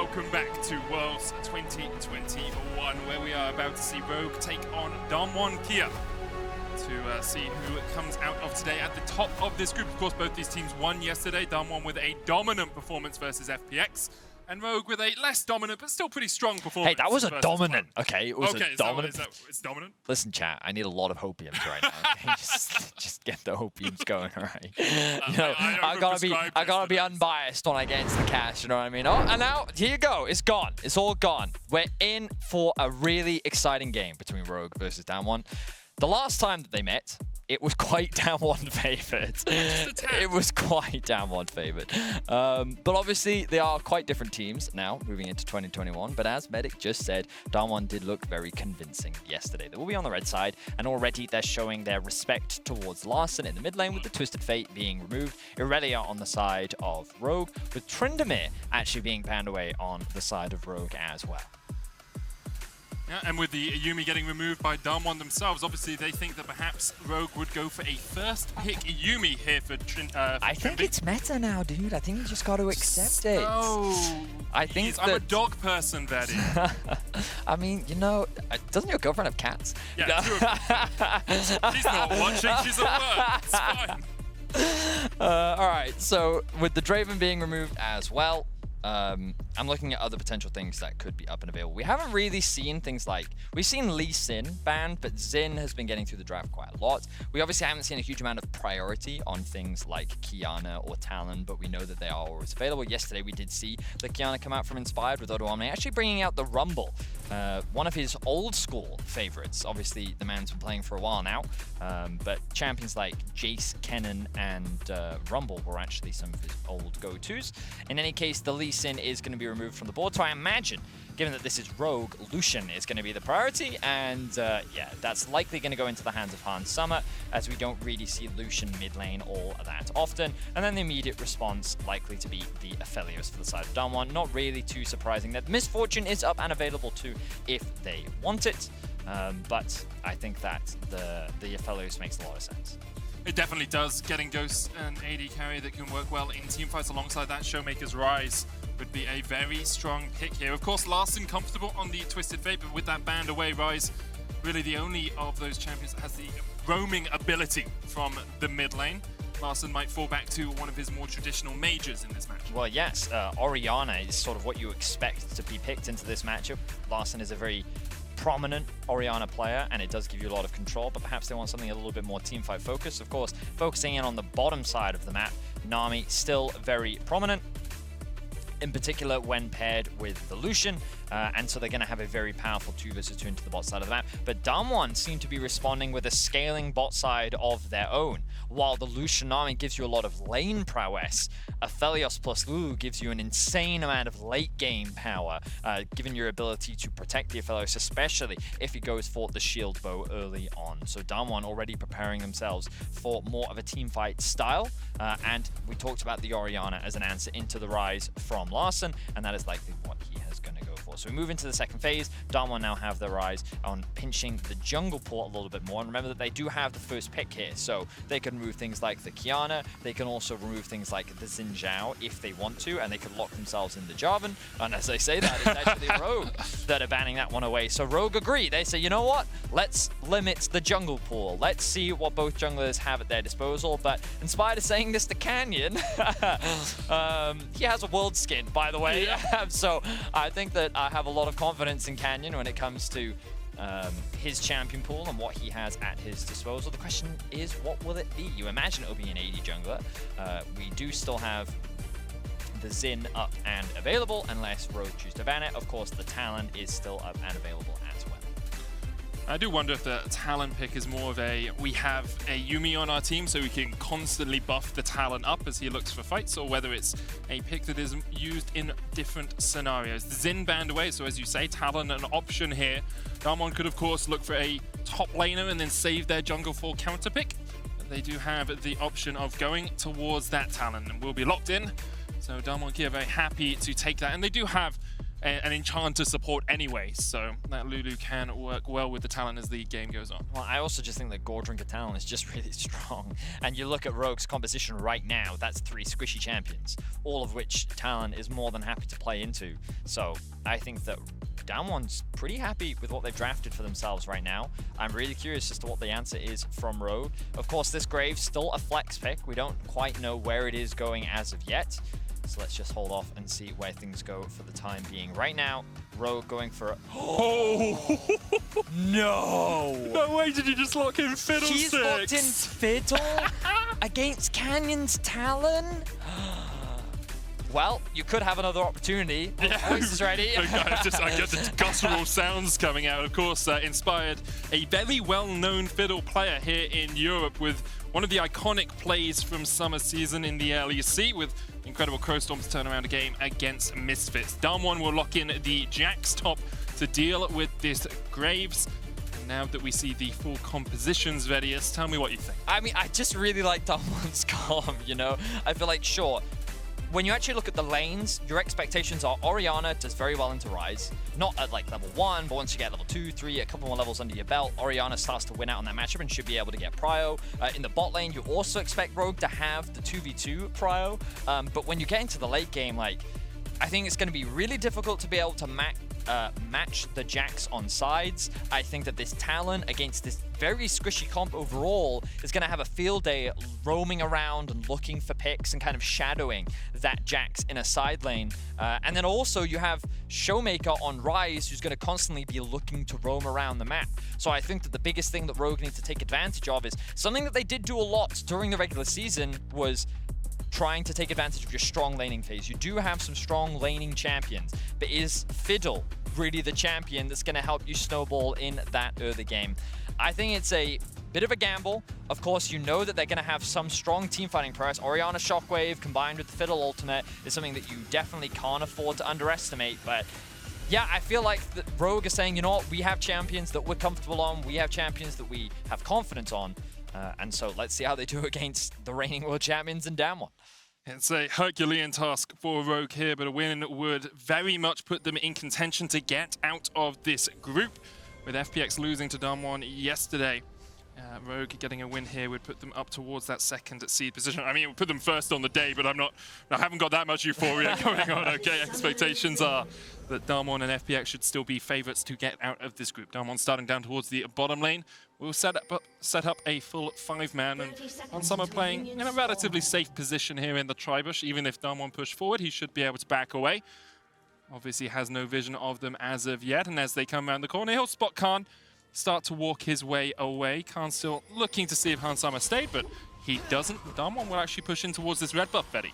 welcome back to Worlds 2021, where we are about to see Rogue take on Damwon Kia to see who comes out of today at the top of this group. Of course, both these teams won yesterday. Damwon with a dominant performance versus FPX, and Rogue with a less dominant but still pretty strong performance. Hey, that was a dominant. Okay, it was a dominant. It's dominant? Listen, chat, I need a lot of hopiums right now. Okay? just get the hopiums going, all right? You know, I gotta be unbiased when I get into the cash. You know what I mean? Oh, and now here you go. It's gone. It's all gone. We're in for a really exciting game between Rogue versus Damwon. The last time that they met, it was quite Damwon favored. It was quite Damwon favored. But obviously, they are quite different teams now, moving into 2021. But as Medic just said, Damwon did look very convincing yesterday. They will be on the red side, and already they're showing their respect towards Larssen in the mid lane, with the Twisted Fate being removed. Irelia on the side of Rogue, with Tryndamere actually being banned away on the side of Rogue as well. Yeah, and with the Yuumi getting removed by Damwon themselves, obviously they think that perhaps Rogue would go for a first pick Yuumi here for I think it's meta now, dude. I think you just got to accept it. I think I'm a dog person, Betty. I mean, you know, doesn't your girlfriend have cats? Yeah, she's not watching, she's at work. It's fine. All right, so with the Draven being removed as well, I'm looking at other potential things that could be up and available. We haven't really seen things like, we've seen Lee Sin banned, but Xin has been getting through the draft quite a lot. We obviously haven't seen a huge amount of priority on things like Qiyana or Talon, but we know that they are always available. Yesterday we did see the Qiyana come out from Inspired with Odoamne, actually bringing out the Rumble, one of his old school favorites. Obviously the man's been playing for a while now, but champions like Jace, Kennen, and Rumble were actually some of his old go-tos. In any case, the Lee Sin is going to be removed from the board, so I imagine, given that this is Rogue, Lucian is going to be the priority, and yeah, that's likely going to go into the hands of Hans Summer, as we don't really see Lucian mid lane all that often. And then the immediate response likely to be the Aphelios for the side of Damwon. Not really too surprising that Misfortune is up and available too if they want it, but I think that the Aphelios makes a lot of sense. It definitely does. Getting Ghost and AD carry that can work well in teamfights alongside that Showmaker's Rise would be a very strong pick here. Of course, Larssen comfortable on the Twisted Fate, but with that banned away, Rise really the only of those champions that has the roaming ability from the mid lane. Larssen might fall back to one of his more traditional mages in this match. Well, yes, Orianna is sort of what you expect to be picked into this matchup. Larssen is a very prominent Orianna player, and it does give you a lot of control, but perhaps they want something a little bit more teamfight focused. Of course, focusing in on the bottom side of the map, Nami still very prominent, in particular when paired with the Lucian, and so they're going to have a very powerful 2 versus 2 into the bot side of the map. But Damwon seem to be responding with a scaling bot side of their own. While the Lucian Nami gives you a lot of lane prowess, Aphelios plus Lulu gives you an insane amount of late game power, given your ability to protect the Aphelios, especially if he goes for the shield bow early on. So Damwon already preparing themselves for more of a team fight style, and we talked about the Orianna as an answer into the Rise from Larssen, and that is likely what he is going to go for. So we move into the second phase. Damwon now have their eyes on pinching the jungle port a little bit more, and remember that they do have the first pick here, so they can remove things like the Qiyana, they can also remove things like the Xin Zhao if they want to, and they could lock themselves in the Jarvan, and as I say that, it's actually Rogue that are banning that one away. So Rogue agree, they say, you know what, let's limit the jungle pool, let's see what both junglers have at their disposal. But Inspired is saying this to Canyon, he has a world skin, by the way, so I think that I have a lot of confidence in Canyon when it comes to his champion pool and what he has at his disposal. The question is, what will it be? You imagine it'll be an AD jungler. We do still have the Xin up and available, unless Rogue choose to ban it. Of course, the Talon is still up and available as well. I do wonder if the Talon pick is more of a, we have a Yuumi on our team so we can constantly buff the Talon up as he looks for fights, or whether it's a pick that is used in different scenarios. The Xin banned away, so as you say, Talon an option here. Damwon could of course look for a top laner and then save their jungle for counter pick. But they do have the option of going towards that Talon and will be locked in. So Damwon Kia very happy to take that, and they do have an Enchanter support anyway, so that Lulu can work well with the Talon as the game goes on. Well, I also just think that Gordrinker Talon is just really strong. And you look at Rogue's composition right now, that's 3 squishy champions, all of which Talon is more than happy to play into. So I think that Damwon's pretty happy with what they've drafted for themselves right now. I'm really curious as to what the answer is from Rogue. Of course, this Grave's still a flex pick. We don't quite know where it is going as of yet. So let's just hold off and see where things go for the time being. Right now, Rogue going for... Oh! No! No way did you just lock in Fiddlesticks? He's locked in Fiddle against Canyon's Talon? Well, you could have another opportunity. Voice is ready. I get the guttural sounds coming out. Of course, Inspired, a very well-known Fiddle player here in Europe with one of the iconic plays from summer season in the LEC with incredible Crowstorm's turnaround game against Misfits. Damwon will lock in the Jax top to deal with this Graves. Now that we see the full compositions, Vedius, tell me what you think. I mean, I just really like Damwon's calm, you know? I feel like, sure, when you actually look at the lanes, your expectations are Orianna does very well into Ryze. Not at like level 1, but once you get level 2, 3, a couple more levels under your belt, Orianna starts to win out on that matchup and should be able to get Prio. In the bot lane, you also expect Rogue to have the 2v2 Prio. But when you get into the late game, like, I think it's going to be really difficult to be able to match the Jax on sides. I think that this Talon against this very squishy comp overall is going to have a field day roaming around and looking for picks and kind of shadowing that Jax in a side lane. And then also you have Showmaker on Ryze, who's going to constantly be looking to roam around the map. So I think that the biggest thing that Rogue needs to take advantage of is something that they did do a lot during the regular season was trying to take advantage of your strong laning phase. You do have some strong laning champions, but is Fiddle really the champion that's going to help you snowball in that early game? I think it's a bit of a gamble. Of course, you know that they're going to have some strong team fighting prowess. Orianna Shockwave combined with the Fiddle ultimate is something that you definitely can't afford to underestimate, but yeah, I feel like the Rogue is saying, you know what, we have champions that we're comfortable on, we have champions that we have confidence on, and so let's see how they do against the reigning world champions in Damwon. It's a Herculean task for Rogue here, but a win would very much put them in contention to get out of this group. With FPX losing to Damwon yesterday, Rogue getting a win here would put them up towards that second seed position. I mean, it would put them first on the day, but I haven't got that much euphoria going on. Okay, expectations are that Damwon and FPX should still be favorites to get out of this group. Damwon starting down towards the bottom lane. We'll set up a full 5-man, and Hansama playing in a relatively safe position here in the Tribush. Even if Damwon push forward, he should be able to back away. Obviously has no vision of them as of yet, and as they come around the corner, he'll spot Khan, start to walk his way away. Khan still looking to see if Hansama stayed, but he doesn't. Damwon will actually push in towards this red buff, Betty.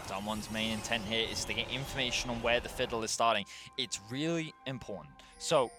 Damwon's main intent here is to get information on where the Fiddle is starting. It's really important. So,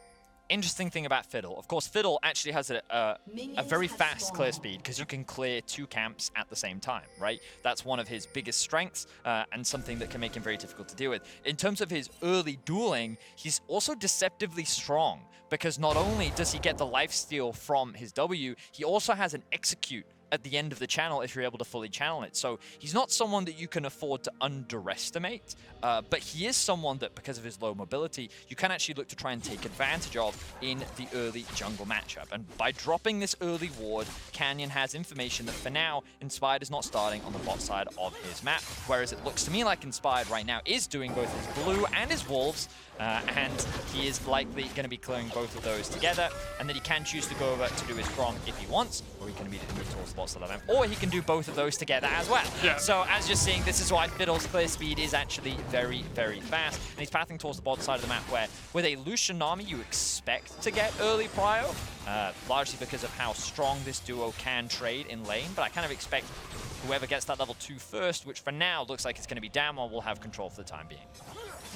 interesting thing about Fiddle. Of course, Fiddle actually has a very fast clear speed because you can clear 2 camps at the same time, right? That's one of his biggest strengths and something that can make him very difficult to deal with. In terms of his early dueling, he's also deceptively strong because not only does he get the lifesteal from his W, he also has an execute at the end of the channel if you're able to fully channel it. So he's not someone that you can afford to underestimate, but he is someone that, because of his low mobility, you can actually look to try and take advantage of in the early jungle matchup. And by dropping this early ward, Canyon has information that for now, Inspired is not starting on the bot side of his map, whereas it looks to me like Inspired right now is doing both his blue and his wolves, and he is likely going to be clearing both of those together, and then he can choose to go over to do his Grom if he wants, or he can immediately move towards the bot side of him, or he can do both of those together as well. Yeah. So as you're seeing, this is why Fiddle's clear speed is actually very, very fast, and he's pathing towards the bot side of the map where with a Lucian Nami you expect to get early prio, largely because of how strong this duo can trade in lane, but I kind of expect whoever gets that level 2 first, which for now looks like it's going to be Damwon, will have control for the time being.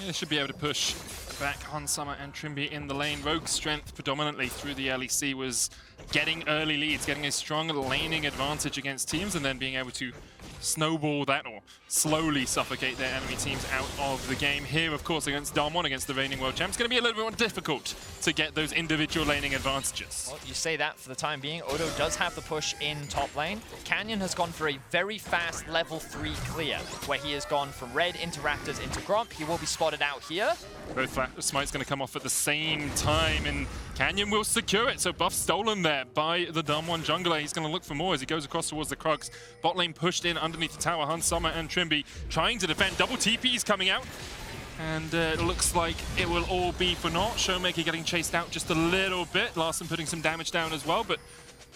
Yeah, should be able to push back Hansama and Trimby in the lane. Rogue's strength predominantly through the LEC was getting early leads, getting a strong laning advantage against teams, and then being able to snowball that or slowly suffocate their enemy teams out of the game. Here, of course, against Damwon, against the reigning world champs, it's going to be a little bit more difficult to get those individual laning advantages. Well, you say that for the time being. Odo does have the push in top lane. Canyon has gone for a very fast level 3 clear, where he has gone from red into Raptors into Gromp. He will be spotted out here. Both smites going to come off at the same time, and Canyon will secure it. So buff stolen there by the Damwon jungler. He's going to look for more as he goes across towards the Krugs. Bot lane pushed in underneath the tower. Hans Sama and Trimby trying to defend. Double TPs coming out. And it looks like it will all be for naught. Showmaker getting chased out just a little bit. Larssen putting some damage down as well, but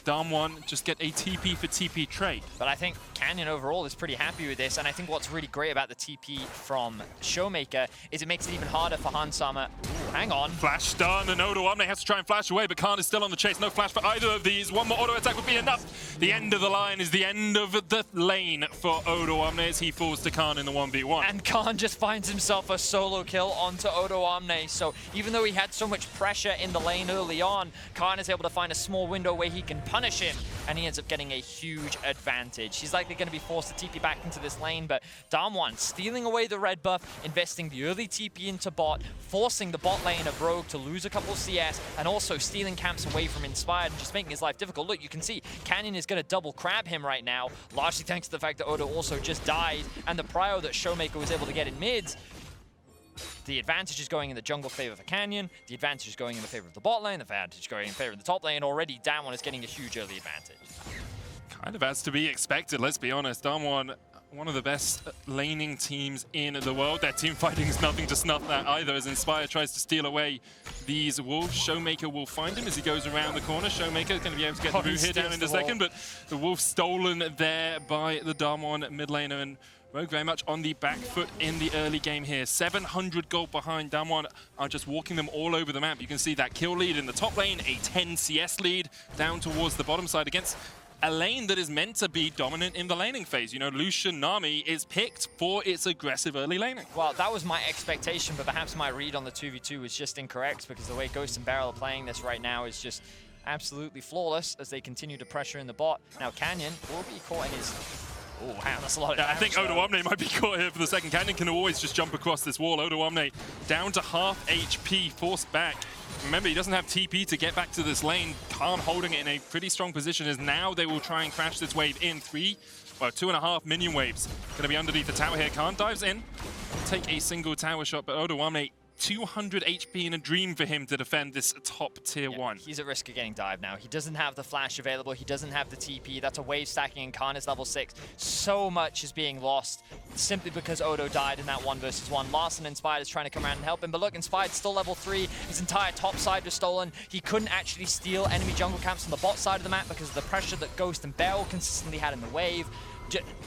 Damwon just get a TP for TP trade. But I think Canyon overall is pretty happy with this, and I think what's really great about the TP from Showmaker is it makes it even harder for Hans Sama. Ooh, hang on. Flash done, and Odoamne has to try and flash away, but Khan is still on the chase. No flash for either of these. One more auto attack would be enough. The end of the line is the end of the lane for Odoamne as he falls to Khan in the 1v1. And Khan just finds himself a solo kill onto Odoamne. So even though he had so much pressure in the lane early on, Khan is able to find a small window where he can punish him, and he ends up getting a huge advantage. He's likely going to be forced to TP back into this lane, but Damwon stealing away the red buff, investing the early TP into bot, forcing the bot lane of Rogue to lose a couple CS, and also stealing camps away from Inspired and just making his life difficult. Look, you can see Canyon is going to double crab him right now, largely thanks to the fact that Odo also just died, and the prio that Showmaker was able to get in mids. The advantage is going in the jungle favor for Canyon. The advantage is going in the favor of the bot lane. The advantage is going in favor of the top lane. Already, Damwon is getting a huge early advantage. Kind of as to be expected, let's be honest. Damwon, one of the best laning teams in the world. Their team fighting is nothing to snuff at either as Inspire tries to steal away these wolves. Showmaker will find him as he goes around the corner. Showmaker is going to be able to get the root here down in a second, but the wolf stolen there by the Damwon mid laner, and Rogue very much on the back foot in the early game here. 700 gold behind. Damwon are just walking them all over the map. You can see that kill lead in the top lane, a 10 CS lead down towards the bottom side against a lane that is meant to be dominant in the laning phase. You know, Lucian Nami is picked for its aggressive early laning. Well, that was my expectation, but perhaps my read on the 2v2 was just incorrect, because the way Ghost and Beryl are playing this right now is just absolutely flawless as they continue to pressure in the bot. Now Canyon will be caught in his... Oh, wow, that's a lot of damage. I think Odoamne might be caught here for the second. Canyon can always just jump across this wall. Odoamne down to half HP, forced back. Remember, he doesn't have TP to get back to this lane. Khan holding it in a pretty strong position as now they will try and crash this wave in. 2.5 minion waves. Going to be underneath the tower here. Khan dives in. Take a single tower shot, but Odoamne 200 HP in a dream for him to defend this top tier 1. He's at risk of getting dived now. He doesn't have the flash available. He doesn't have the TP. That's a wave stacking, and Khan is level 6. So much is being lost simply because Odo died in that 1 versus 1. Larssen Inspired is trying to come around and help him, but look, Inspired's still level 3. His entire top side was stolen. He couldn't actually steal enemy jungle camps on the bot side of the map because of the pressure that Ghost and Beryl consistently had in the wave.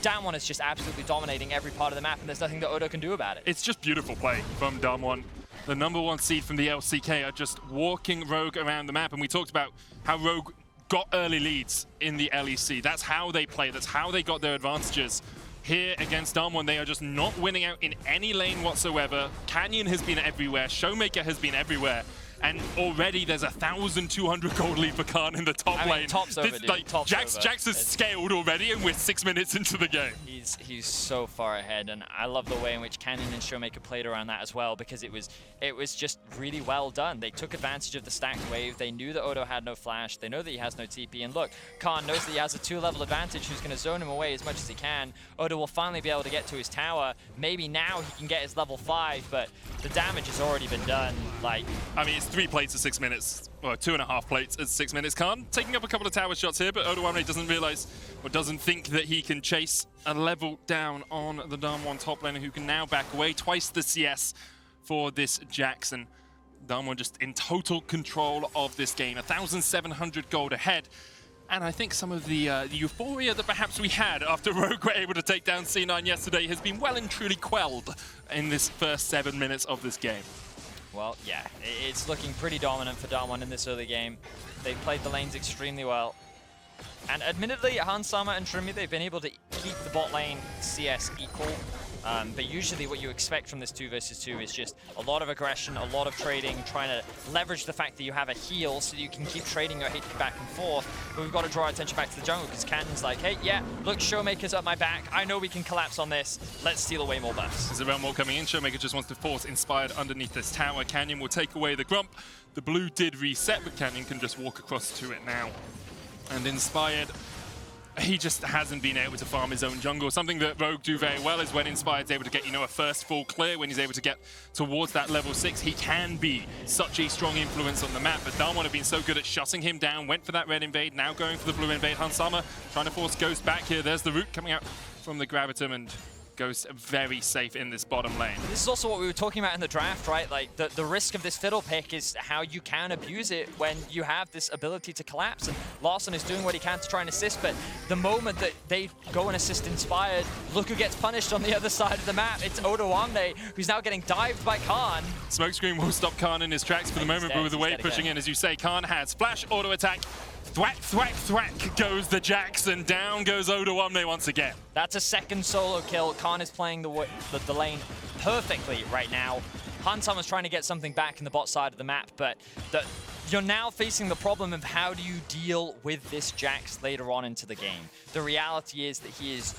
Damwon is just absolutely dominating every part of the map, and there's nothing that Odo can do about it. It's just beautiful play from Damwon. The #1 seed from the LCK are just walking Rogue around the map, and we talked about how Rogue got early leads in the LEC. That's how they play. That's how they got their advantages. Here against Damwon, they are just not winning out in any lane whatsoever. Canyon has been everywhere. Showmaker has been everywhere. And already there's 1,200 gold lead for Khan in the top lane. Top's over, dude. Top's over. Jax has scaled already, and we're 6 minutes into the game. He's so far ahead, and I love the way in which Canyon and Showmaker played around that as well, because it was just really well done. They took advantage of the stacked wave. They knew that Odo had no flash. They know that he has no TP, and look, Khan knows that he has a 2-level advantage who's going to zone him away as much as he can. Odo will finally be able to get to his tower. Maybe now he can get his level 5, but the damage has already been done. Like, I mean, it's 3 plates at 6 minutes, or 2.5 plates at 6 minutes. Khan taking up a couple of tower shots here, but Odoamne doesn't realize or doesn't think that he can chase a level down on the Damwon top laner, who can now back away. Twice the CS for this Jackson. Damwon just in total control of this game. 1,700 gold ahead. And I think some of the euphoria that perhaps we had after Rogue were able to take down C9 yesterday has been well and truly quelled in this first 7 minutes of this game. Well, yeah, it's looking pretty dominant for Damwon in this early game. They played the lanes extremely well. And admittedly, Hans Sama and Trimby, they've been able to keep the bot lane CS equal But usually what you expect from this 2 versus 2 is just a lot of aggression, a lot of trading, trying to leverage the fact that you have a heal so that you can keep trading your HP back and forth. But we've got to draw our attention back to the jungle because Canyon's like, hey, yeah, look, Showmaker's up my back. I know we can collapse on this. Let's steal away more buffs. There's a realm more coming in. Showmaker just wants to force Inspired underneath this tower. Canyon will take away the Grump. The blue did reset, but Canyon can just walk across to it now. And Inspired, he just hasn't been able to farm his own jungle. Something that Rogue do very well is when Inspired's able to get, a first full clear, when he's able to get towards that level 6, he can be such a strong influence on the map. But Darmon have been so good at shutting him down, went for that red invade, now going for the blue invade. Hans Sama trying to force Ghost back here. There's the root coming out from the Gravitum, and Ghost very safe in this bottom lane. This is also what we were talking about in the draft, right? Like, the risk of this Fiddle pick is how you can abuse it when you have this ability to collapse. And Larssen is doing what he can to try and assist, but the moment that they go and assist Inspired, look who gets punished on the other side of the map. It's Odoamne, who's now getting dived by Khan. Smokescreen will stop Khan in his tracks for the moment, but with the wave pushing in, as you say, Khan has flash, auto attack. Thwack, thwack, thwack goes the Jackson. Down goes Odoamne once again. That's a second solo kill. Khan is playing the lane perfectly right now. Hans Sama is trying to get something back in the bot side of the map, but you're now facing the problem of how do you deal with this Jax later on into the game. The reality is that he is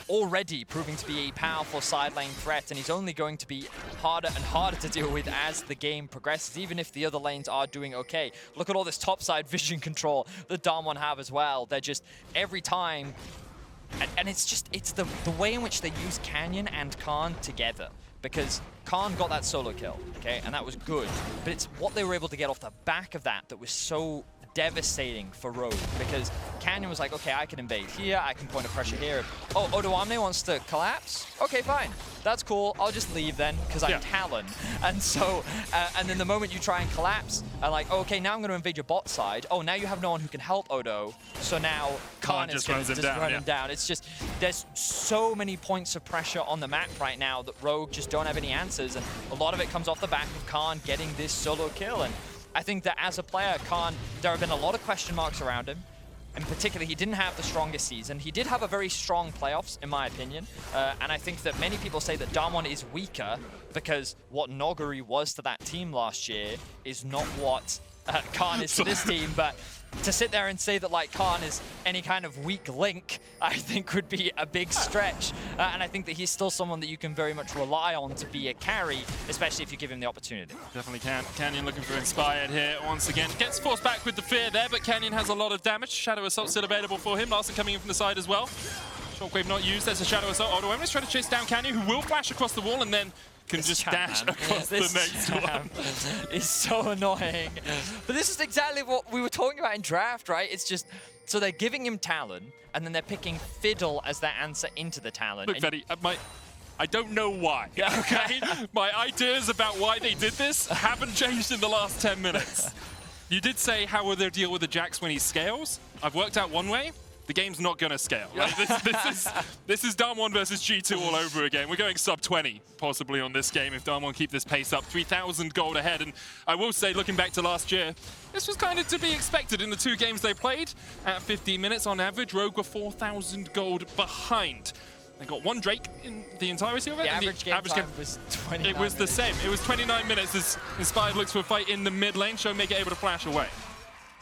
already proving to be a powerful side lane threat, and he's only going to be harder and harder to deal with as the game progresses, even if the other lanes are doing okay. Look at all this topside vision control that Damwon have as well. They're just, every time, and it's the way in which they use Canyon and Khan together. Because Khan got that solo kill, okay, and that was good. But it's what they were able to get off the back of that was so devastating for Rogue, because Canyon was like, okay, I can invade here, I can point a pressure here. Oh, Odoamne wants to collapse? Okay, fine. That's cool. I'll just leave then, because I'm Talon. And so, and then the moment you try and collapse, I'm like, oh, okay, now I'm going to invade your bot side. Oh, now you have no one who can help Odo. So now Khan is going to just run him down. It's just, there's so many points of pressure on the map right now that Rogue just don't have any answers. And a lot of it comes off the back of Khan getting this solo kill. And I think that as a player, Khan, there have been a lot of question marks around him. In particular, he didn't have the strongest season. He did have a very strong playoffs, in my opinion. And I think that many people say that Damwon is weaker because what Noguri was to that team last year is not what Khan is to this team. But to sit there and say that like Khan is any kind of weak link, I think would be a big stretch. And I think that he's still someone that you can very much rely on to be a carry, especially if you give him the opportunity. Definitely can. Canyon looking for Inspired here once again. Gets forced back with the fear there, but Canyon has a lot of damage. Shadow Assault still available for him. Larssen coming in from the side as well. Shockwave not used. There's a Shadow Assault. Odoamne is trying to chase down Canyon, who will flash across the wall and then can just dash across the next one. It's so annoying. But this is exactly what we were talking about in draft, right? It's just, so they're giving him Talon, and then they're picking Fiddle as their answer into the Talon. Look, Fetty, I don't know why, okay? My ideas about why they did this haven't changed in the last 10 minutes. You did say, how will they deal with the Jax when he scales? I've worked out one way. The game's not going to scale. Right? This is Damwon versus G2 all over again. We're going sub 20 possibly on this game if Damwon keep this pace up. 3,000 gold ahead. And I will say, looking back to last year, this was kind of to be expected in the 2 games they played. At 15 minutes on average, Rogue were 4,000 gold behind. They got 1 Drake in the entirety of it. The average game time was 29 It was the same. It was 29 minutes as Inspired looks for a fight in the mid lane. Showmaker able to flash away.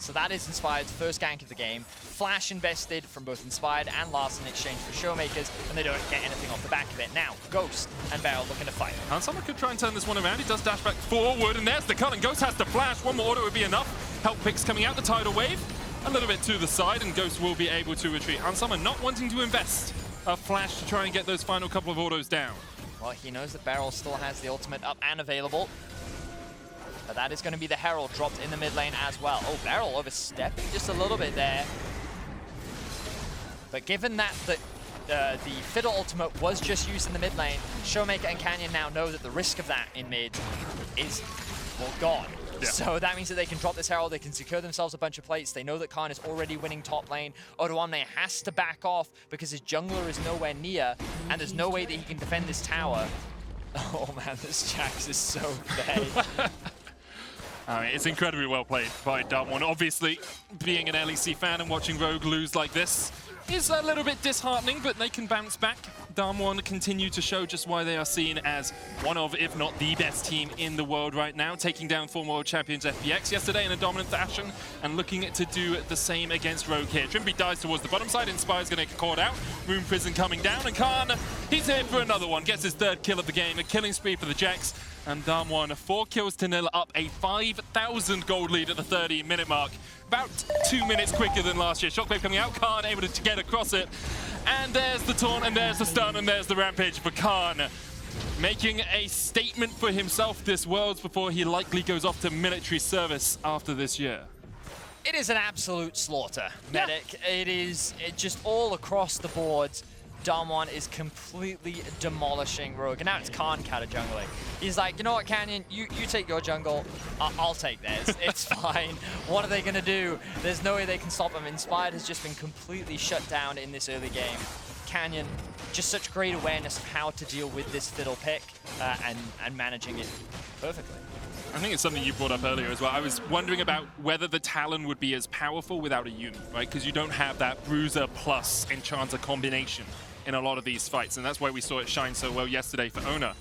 So that is Inspired's first gank of the game. Flash invested from both Inspired and Larssen in exchange for Showmakers, and they don't get anything off the back of it. Now, Ghost and Beryl looking to fight. Hans Sama could try and turn this one around. He does dash back forward, and there's the cut, and Ghost has to flash. One more auto would be enough. Help picks coming out the tidal wave. A little bit to the side, and Ghost will be able to retreat. Hans Sama not wanting to invest a flash to try and get those final couple of autos down. Well, he knows that Beryl still has the ultimate up and available. But that is going to be the Herald dropped in the mid lane as well. Oh, Beryl overstepping just a little bit there. But given that the Fiddle ultimate was just used in the mid lane, Showmaker and Canyon now know that the risk of that in mid is, well, gone. Yeah. So that means that they can drop this Herald, they can secure themselves a bunch of plates. They know that Khan is already winning top lane. Odoamne has to back off because his jungler is nowhere near, and there's no way that he can defend this tower. Oh man, this Jax is so bad. It's incredibly well played by Damwon. Obviously, being an LEC fan and watching Rogue lose like this is a little bit disheartening, but they can bounce back. Damwon continue to show just why they are seen as one of, if not the best team in the world right now, taking down former world champions FPX yesterday in a dominant fashion and looking to do the same against Rogue here. Trimby dives towards the bottom side, Inspire's going to get caught out, Rune Prison coming down, and Khan, he's here for another one, gets his third kill of the game, a killing spree for the Jax, and Damwon 4 kills to 0, up a 5,000 gold lead at the 30-minute mark. About 2 minutes quicker than last year. Shockwave coming out, Khan able to get across it. And there's the taunt, and there's the stun, and there's the rampage for Khan. Making a statement for himself this Worlds before he likely goes off to military service after this year. It is an absolute slaughter, Medic. It just all across the board. Damwon is completely demolishing Rogue. And now it's Khan counter jungling. He's like, you know what, Canyon, you take your jungle, I'll take theirs. It's fine. What are they going to do? There's no way they can stop him. Inspired has just been completely shut down in this early game. Canyon, just such great awareness of how to deal with this fiddle pick and managing it perfectly. I think it's something you brought up earlier as well. I was wondering about whether the Talon would be as powerful without a Yuumi, right? Because you don't have that Bruiser plus Enchanter combination in a lot of these fights, and that's why we saw it shine so well yesterday for Oner.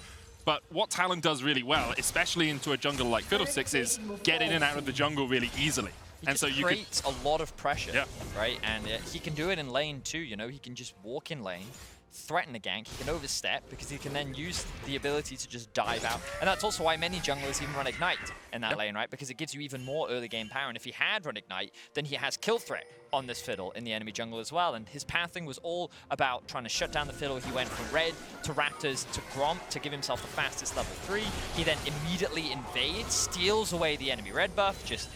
But what Talon does really well, especially into a jungle like Fiddlesticks, is get in and out of the jungle really easily. And so you creates a lot of pressure, right? And he can do it in lane too, you know? He can just walk in lane, threaten a gank, he can overstep because he can then use the ability to just dive out. And that's also why many junglers even run Ignite in that lane, right? Because it gives you even more early game power. And if he had run Ignite, then he has kill threat on this Fiddle in the enemy jungle as well. And his pathing was all about trying to shut down the Fiddle. He went from Red to Raptors to Gromp to give himself the fastest level 3. He then immediately invades, steals away the enemy red buff, just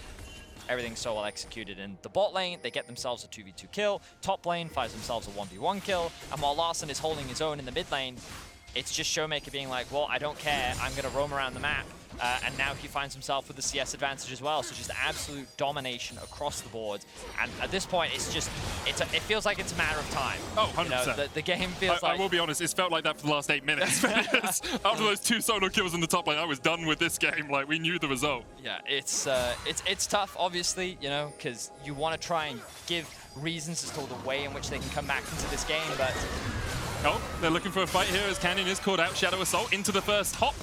everything's so well executed. In the bot lane, they get themselves a 2v2 kill. Top lane finds themselves a 1v1 kill. And while Larssen is holding his own in the mid lane, it's just Showmaker being like, well, I don't care. I'm going to roam around the map. And now he finds himself with the CS advantage as well. So just absolute domination across the board. And at this point, it's just, it feels like it's a matter of time. Oh, 100%. You know, the game feels like... I will be honest, it's felt like that for the last 8 minutes. After those 2 solo kills in the top lane, I was done with this game. Like, we knew the result. Yeah, it's tough, obviously, you know, because you want to try and give reasons as to the way in which they can come back into this game, but... Oh, they're looking for a fight here as Canyon is called out. Shadow Assault into the first hop.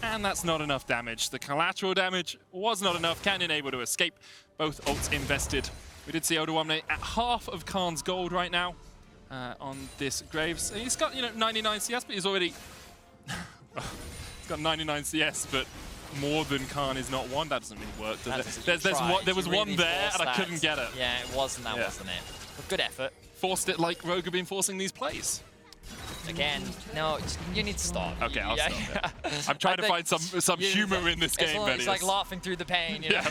And that's not enough damage. The collateral damage was not enough. Canyon able to escape. Both ults invested. We did see Odoamne at half of Khan's gold right now on this Graves. He's got, 99 CS, but he's already... he's got 99 CS, but more than Khan is not one. That doesn't really work, does it? There was one there, and I couldn't get it. Yeah, it wasn't. That wasn't it. But good effort. Forced it like Rogue have been forcing these plays. Again, no, you need to stop. Okay, I'll stop. I'm trying to find some humor in this game, Benny. It's like laughing through the pain, you know?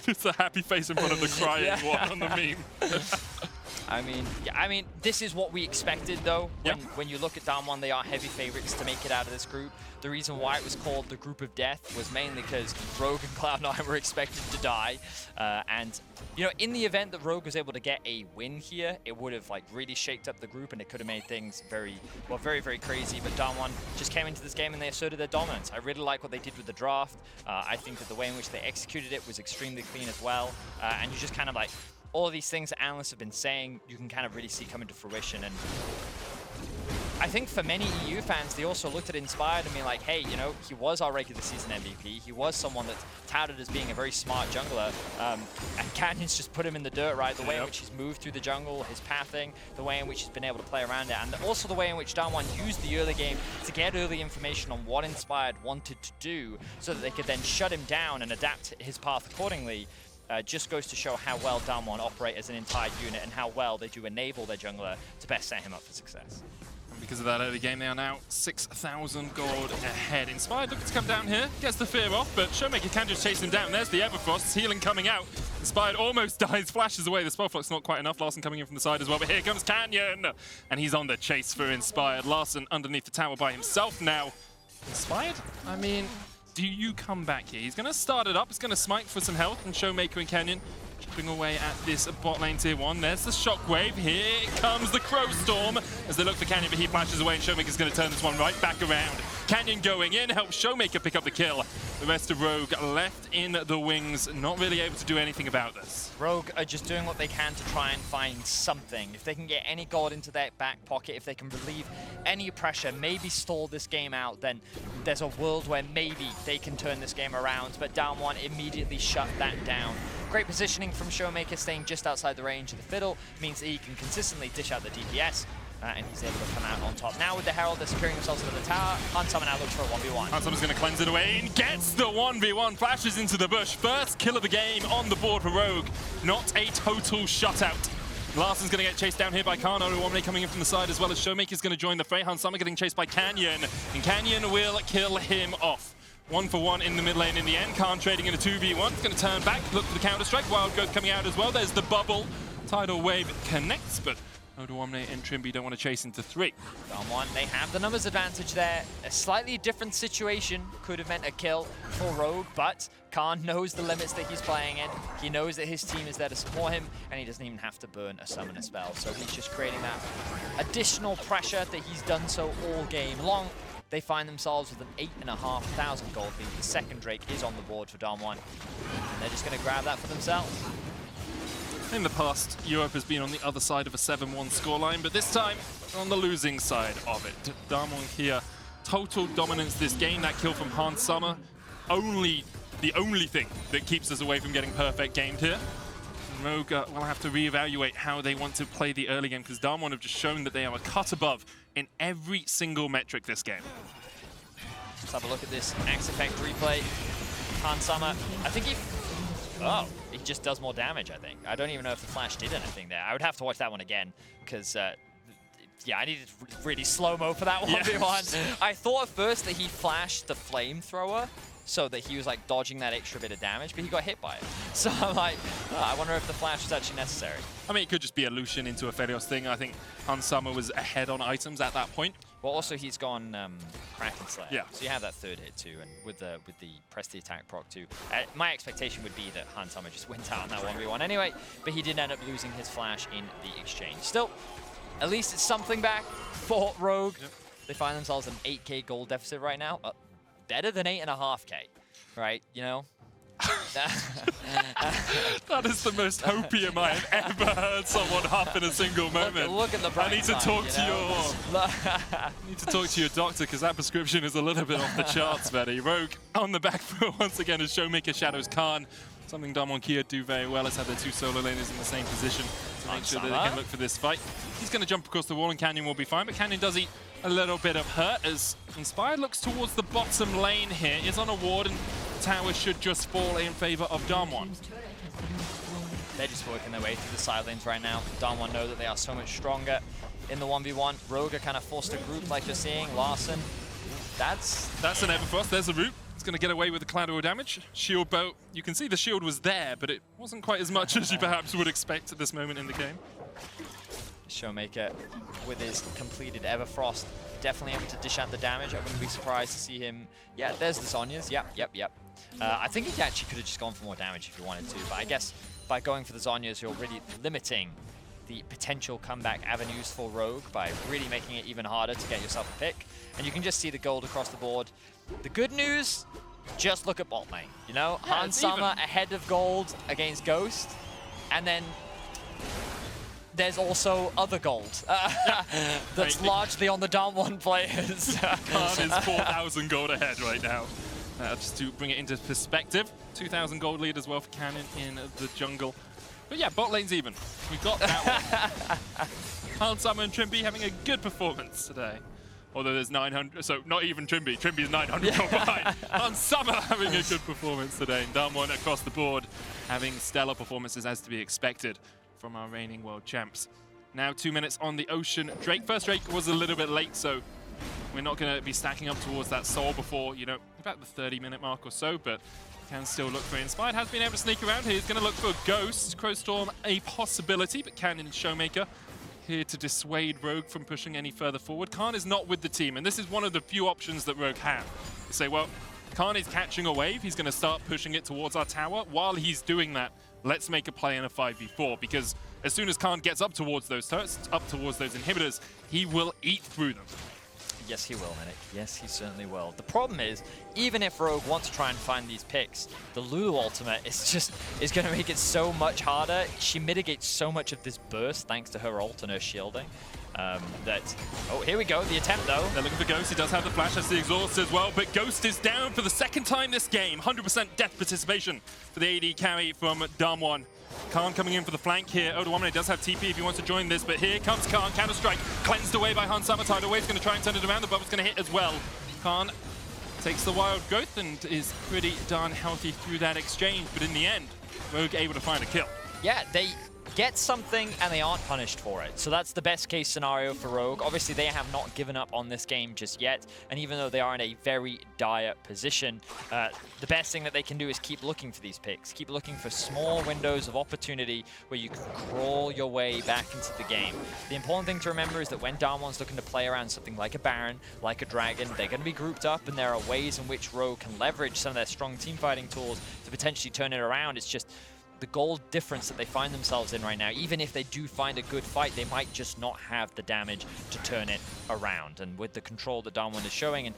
It's a happy face in front of the crying one on the meme. I mean, this is what we expected, though. When you look at Damwon, they are heavy favorites to make it out of this group. The reason why it was called the Group of Death was mainly because Rogue and Cloud9 were expected to die. And, in the event that Rogue was able to get a win here, it would have, really shaked up the group, and it could have made things very, very crazy. But Damwon just came into this game, and they asserted their dominance. I really like what they did with the draft. I think that the way in which they executed it was extremely clean as well. And you just kind of, all of these things that analysts have been saying, you can kind of really see coming to fruition. And I think for many EU fans, they also looked at Inspired and being like, hey, he was our regular season MVP. He was someone that's touted as being a very smart jungler. And Canyon's just put him in the dirt, right? The way in which he's moved through the jungle, his pathing, the way in which he's been able to play around it, and also the way in which Damwon used the early game to get early information on what Inspired wanted to do so that they could then shut him down and adapt his path accordingly. Just goes to show how well Damwon operate as an entire unit and how well they do enable their jungler to best set him up for success. And because of that early game, they are now 6,000 gold ahead. Inspired looking to come down here, gets the fear off, but Showmaker can just chase him down. There's the Everfrost, healing coming out. Inspired almost dies, flashes away. The Spellflux not quite enough. Larssen coming in from the side as well, but here comes Canyon! And he's on the chase for Inspired. Larssen underneath the tower by himself now. Inspired? I mean, do you come back here? He's going to start it up. He's going to smite for some health, and Showmaker and Canyon chipping away at this bot lane tier 1. There's the Shockwave. Here comes the Crow Storm as they look for Canyon, but he flashes away, and Showmaker's going to turn this one right back around. Canyon going in, helps Showmaker pick up the kill. The rest of Rogue left in the wings, not really able to do anything about this. Rogue are just doing what they can to try and find something. If they can get any gold into their back pocket, if they can relieve any pressure, maybe stall this game out, then there's a world where maybe they can turn this game around. But Down One immediately shut that down. Great positioning from Showmaker, staying just outside the range of the Fiddle, means that he can consistently dish out the DPS. And he's able to come out on top. Now with the Herald, they're securing themselves into the tower. Hansama now looks for a 1v1. Hansama's going to cleanse it away and gets the 1v1. Flashes into the bush. First kill of the game on the board for Rogue. Not a total shutout. Larson's going to get chased down here by Khan. Oruwamne coming in from the side, as well as Showmaker's going to join the fray. Hansama getting chased by Canyon. And Canyon will kill him off. 1-for-1 in the mid lane in the end. Khan trading in a 2v1. It's going to turn back, look for the counter-strike. Wild Growth coming out as well. There's the bubble. Tidal Wave connects, but Oruwamne and Trymbi don't want to chase into 3. Down One, they have the numbers advantage there. A slightly different situation could have meant a kill for Rogue, but Khan knows the limits that he's playing in. He knows that his team is there to support him, and he doesn't even have to burn a summoner spell. So he's just creating that additional pressure that he's done so all game long. They find themselves with an 8,500 gold lead. The second Drake is on the board for Down One, and they're just going to grab that for themselves. In the past, Europe has been on the other side of a 7-1 scoreline, but this time on the losing side of it. Damwon here, total dominance this game. That kill from Hansama, the only thing that keeps us away from getting perfect gamed here. Rogue will have to reevaluate how they want to play the early game, because Damwon have just shown that they are a cut above in every single metric this game. Let's have a look at this Axe Effect replay. Hansama, I think he just does more damage, I think. I don't even know if the flash did anything there. I would have to watch that one again, because, yeah, I needed really slow-mo for that 1v1. I thought at first that he flashed the flamethrower, so that he was like dodging that extra bit of damage, but he got hit by it. So I'm like, I wonder if the flash was actually necessary. I mean, it could just be a Lucian into a Felios thing. I think Hansama was ahead on items at that point. Well, also he's gone Kraken Slayer. Yeah. So you have that third hit too, and with the press the attack proc too. My expectation would be that Hansama just went out on that 1v1 anyway, but he did end up losing his flash in the exchange. Still, at least it's something back for Rogue. Yep. They find themselves in an 8k gold deficit right now. Better than 8.5k, right? You know? That is the most hopium I have ever heard someone huff in a single moment. Look at the I need to talk to your doctor, because that prescription is a little bit off the charts, Betty. Rogue on the back foot once again as Showmaker shadows Khan. Something Damwon Kia do very well is have their 2 solo laners in the same position to make sure that they can look for this fight. He's going to jump across the wall and Canyon will be fine, but Canyon does eat a little bit of hurt as Inspired looks towards the bottom lane here. Is on a ward, and the tower should just fall in favor of Damwon. They're just working their way through the side lanes right now. Damwon know that they are so much stronger in the 1v1. Rogue are kind of forced to group like you're seeing. Larson, that's an Everfrost. There's a root. It's going to get away with the collateral damage. Shield boat. You can see the shield was there, but it wasn't quite as much as you perhaps would expect at this moment in the game. Showmaker with his completed Everfrost, definitely able to dish out the damage. I wouldn't be surprised to see him. Yeah, there's the Zhonya's. Yep. I think he actually could have just gone for more damage if he wanted to, but I guess by going for the Zhonya's, you're really limiting the potential comeback avenues for Rogue by really making it even harder to get yourself a pick. And you can just see the gold across the board. The good news, just look at bot lane. You know, yeah, Hansama ahead of gold against Ghost, and then there's also other gold that's largely on the Damwon players. Khan is 4,000 gold ahead right now. Just to bring it into perspective, 2,000 gold lead as well for Cannon in the jungle. But yeah, bot lane's even. We got that one. Hansama and Trymbi having a good performance today. Although there's 900, so not even Trymbi. Trymbi's 900 gold behind. Hansama having a good performance today. And Damwon across the board having stellar performances as to be expected from our reigning world champs. Now 2 minutes on the Ocean Drake. First Drake was a little bit late, so we're not going to be stacking up towards that soul before, you know, about the 30-minute mark or so, but can still look for Inspired. Has been able to sneak around here. He's going to look for Ghost. Crowstorm a possibility, but Cannon and Showmaker here to dissuade Rogue from pushing any further forward. Khan is not with the team, and this is one of the few options that Rogue have. You say, well, Khan is catching a wave. He's going to start pushing it towards our tower. While he's doing that, let's make a play in a 5v4, because as soon as Khan gets up towards those turrets, up towards those inhibitors, he will eat through them. Yes, he will, Minik. Yes, he certainly will. The problem is, even if Rogue wants to try and find these picks, the Lulu ultimate is going to make it so much harder. She mitigates so much of this burst thanks to her ult and her shielding. Oh, here we go, the attempt though. They're looking for Ghost, he does have the flash, has the exhaust as well, but Ghost is down for the second time this game. 100% death participation for the AD carry from Damwon. Khan coming in for the flank here. Odoamne does have TP if he wants to join this, but here comes Khan, counter-strike, cleansed away by Hans Sama. Tidal Wave's going to try and turn it around, the bubble's going to hit as well. Khan takes the wild growth and is pretty darn healthy through that exchange, but in the end, Rogue able to find a kill. Yeah, they get something and they aren't punished for it. So that's the best case scenario for Rogue. Obviously, they have not given up on this game just yet. And even though they are in a very dire position, the best thing that they can do is keep looking for these picks. Keep looking for small windows of opportunity where you can crawl your way back into the game. The important thing to remember is that when Damwon's looking to play around something like a Baron, like a Dragon, they're going to be grouped up, and there are ways in which Rogue can leverage some of their strong team fighting tools to potentially turn it around. It's just the gold difference that they find themselves in right now. Even if they do find a good fight, they might just not have the damage to turn it around. And with the control that Damwon is showing, and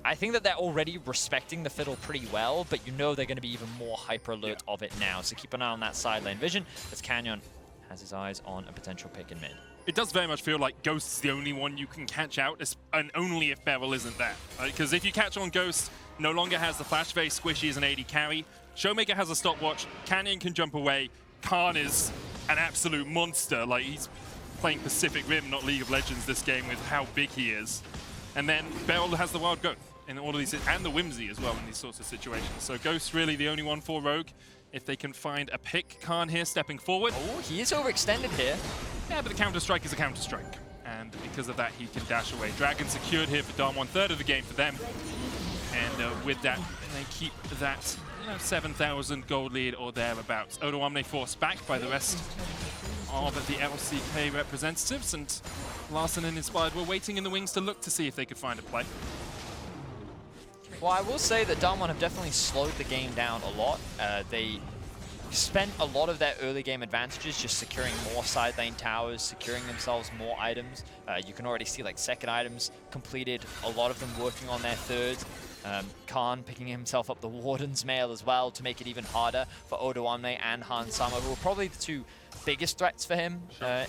I think that they're already respecting the Fiddle pretty well, but you know they're going to be even more hyper alert of it now. So keep an eye on that side lane vision as Canyon has his eyes on a potential pick in mid. It does very much feel like Ghost is the only one you can catch out, and only if Beryl isn't there. Because if you catch on Ghost, no longer has the flash, very squishy as an AD carry. Showmaker has a stopwatch, Canyon can jump away, Khan is an absolute monster. Like, he's playing Pacific Rim, not League of Legends this game with how big he is. And then Beryl has the wild growth in all of these, and the Whimsy as well in these sorts of situations. So Ghost's really the only one for Rogue. If they can find a pick, Khan here stepping forward. Oh, he is overextended here. Yeah, but the counter-strike is a counter-strike. And because of that, he can dash away. Dragon secured here for Damwon, third of the game for them. And with that, they keep that 7,000 gold lead or thereabouts. Odoamne forced back by the rest of the LCK representatives, and Larssen and Inspired were waiting in the wings to look to see if they could find a play. Well, I will say that Damwon have definitely slowed the game down a lot. They spent a lot of their early game advantages just securing more side lane towers, securing themselves more items. You can already see like second items completed, a lot of them working on their third. Khan picking himself up the Warden's Mail as well to make it even harder for Odoamne and Hans Sama, who are probably the two biggest threats for him